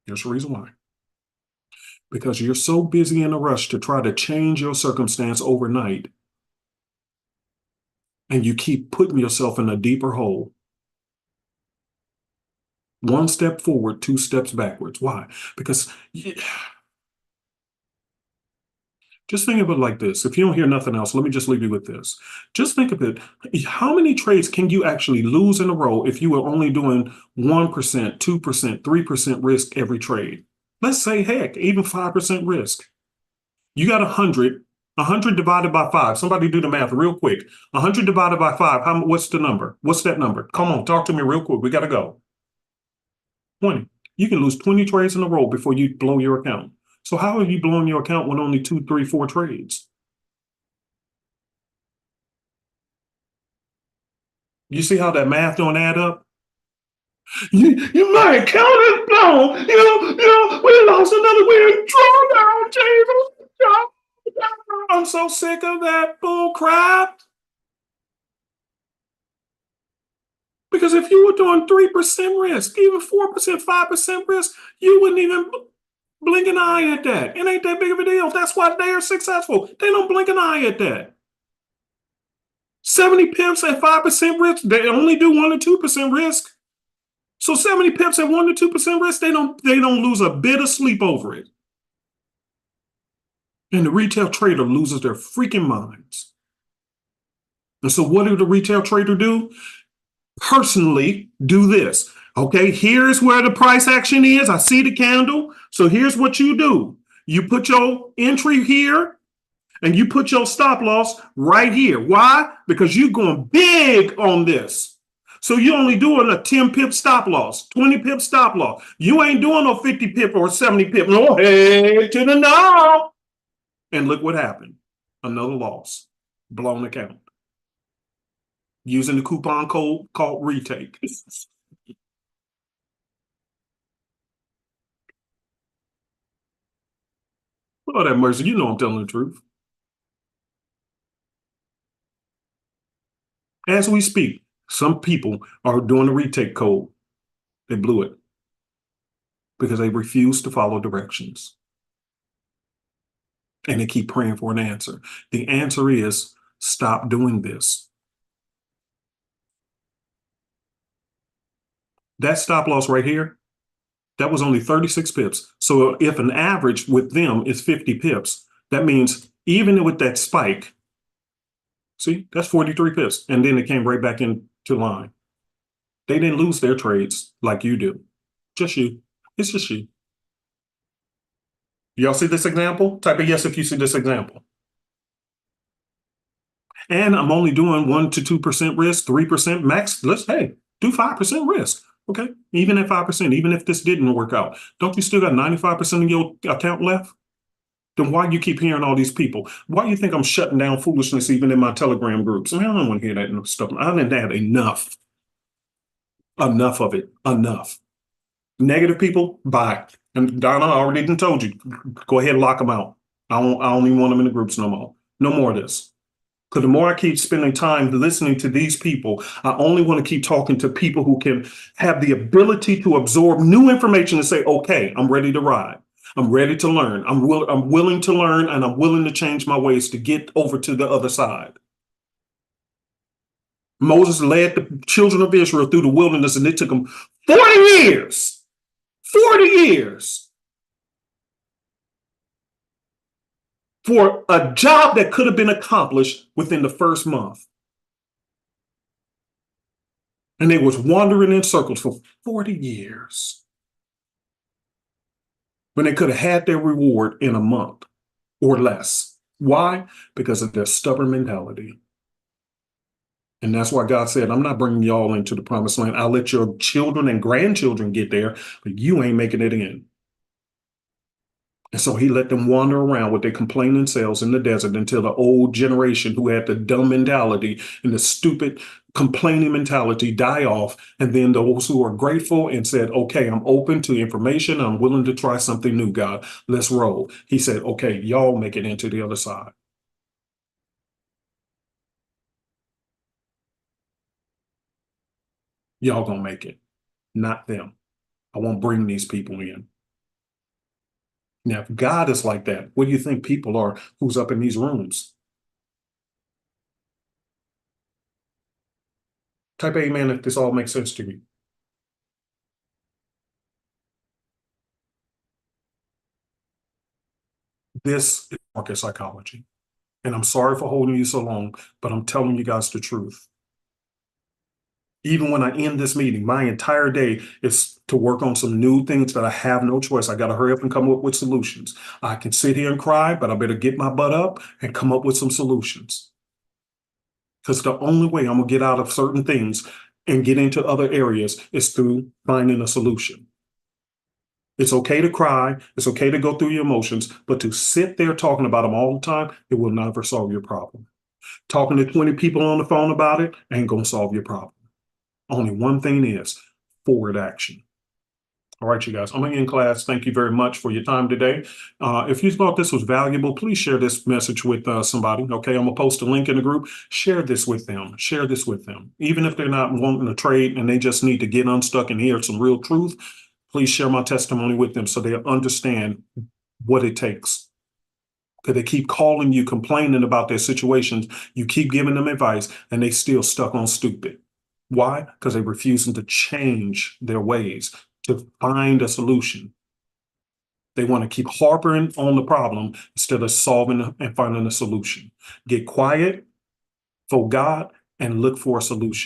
Here's the reason why. Because you're so busy in a rush to try to change your circumstance overnight, and you keep putting yourself in a deeper hole. One step forward, two steps backwards. Why? Because just think of it like this. If you don't hear nothing else, let me just leave you with this. Just think of it. How many trades can you actually lose in a row if you were only doing 1%, 2%, 3% risk every trade? Let's say, heck, even 5% risk. You got 100. 100 divided by 5. Somebody do the math real quick. 100 divided by 5. What's the number? What's that number? Come on, talk to me real quick. We got to go. 20. You can lose 20 trades in a row before you blow your account. So how have you blown your account with only 2, 3, 4 trades? You see how that math don't add up? You might count it blown. We lost another win. Draw down, Jesus. Draw down. I'm so sick of that bull crap. Because if you were doing 3% risk, even 4%, 5% risk, you wouldn't even blink an eye at that. It ain't that big of a deal. That's why they are successful. They don't blink an eye at that. 70 pips at 5% risk, they only do 1 or 2% risk. So 70 pips at 1 to 2% risk, they don't lose a bit of sleep over it. And the retail trader loses their freaking minds. And so what did the retail trader do? Personally do this. Okay, here's where the price action is. I see the candle. So here's what you do. You put your entry here and you put your stop loss right here. Why? Because you're going big on this. So you're only doing a 10 pip stop loss, 20 pip stop loss. You ain't doing no 50 pip or 70 pip. No, head to the now. And look what happened. Another loss. Blown account. Using the coupon code called retake. Lord have mercy. You know I'm telling the truth. As we speak, some people are doing the retake code. They blew it because they refuse to follow directions. And they keep praying for an answer. The answer is stop doing this. That stop loss right here, that was only 36 pips. So if an average with them is 50 pips, that means even with that spike, see, that's 43 pips. And then it came right back into line. They didn't lose their trades like you do. Just you. It's just you. Y'all see this example? Type a yes if you see this example. And I'm only doing 1 to 2% risk, 3% max. Hey, do 5% risk. Okay, even at 5%, even if this didn't work out, don't you still got 95% of your account left? Then why you keep hearing all these people? Why do you think I'm shutting down foolishness even in my Telegram groups? I mean, I don't want to hear that stuff. I didn't have enough. Enough of it. Enough. Negative people, bye. And Donna, I already done told you, go ahead and lock them out. I don't even want them in the groups no more. No more of this. Because the more I keep spending time listening to these people, I only want to keep talking to people who can have the ability to absorb new information and say, okay, I'm ready to ride. I'm ready to learn. I'm willing to learn, and I'm willing to change my ways to get over to the other side. Moses led the children of Israel through the wilderness, and it took them 40 years. 40 years. For a job that could have been accomplished within the first month. And they was wandering in circles for 40 years. When they could have had their reward in a month or less. Why? Because of their stubborn mentality. And that's why God said, I'm not bringing y'all into the promised land. I'll let your children and grandchildren get there, but you ain't making it in. And so he let them wander around with their complaining selves in the desert until the old generation who had the dumb mentality and the stupid complaining mentality die off. And then those who are grateful and said, okay, I'm open to information. I'm willing to try something new, God. Let's roll. He said, okay, y'all make it into the other side. Y'all gonna make it, not them. I won't bring these people in. Now, if God is like that, what do you think people are who's up in these rooms? Type amen if this all makes sense to you. This is market psychology. And I'm sorry for holding you so long, but I'm telling you guys the truth. Even when I end this meeting, my entire day is to work on some new things that I have no choice. I got to hurry up and come up with solutions. I can sit here and cry, but I better get my butt up and come up with some solutions. Because the only way I'm going to get out of certain things and get into other areas is through finding a solution. It's okay to cry. It's okay to go through your emotions, but to sit there talking about them all the time, it will never solve your problem. Talking to 20 people on the phone about it ain't going to solve your problem. Only one thing is forward action. All right, you guys, I'm in class. Thank you very much for your time today. If you thought this was valuable, please share this message with somebody. Okay, I'm gonna post a link in the group. Share this with them. Share this with them. Even if they're not wanting to trade and they just need to get unstuck and hear some real truth, please share my testimony with them so they understand what it takes. Because they keep calling you, complaining about their situations. You keep giving them advice and they still stuck on stupid. Why? Because they're refusing to change their ways, to find a solution. They want to keep harping on the problem instead of solving and finding a solution. Get quiet for God and look for a solution.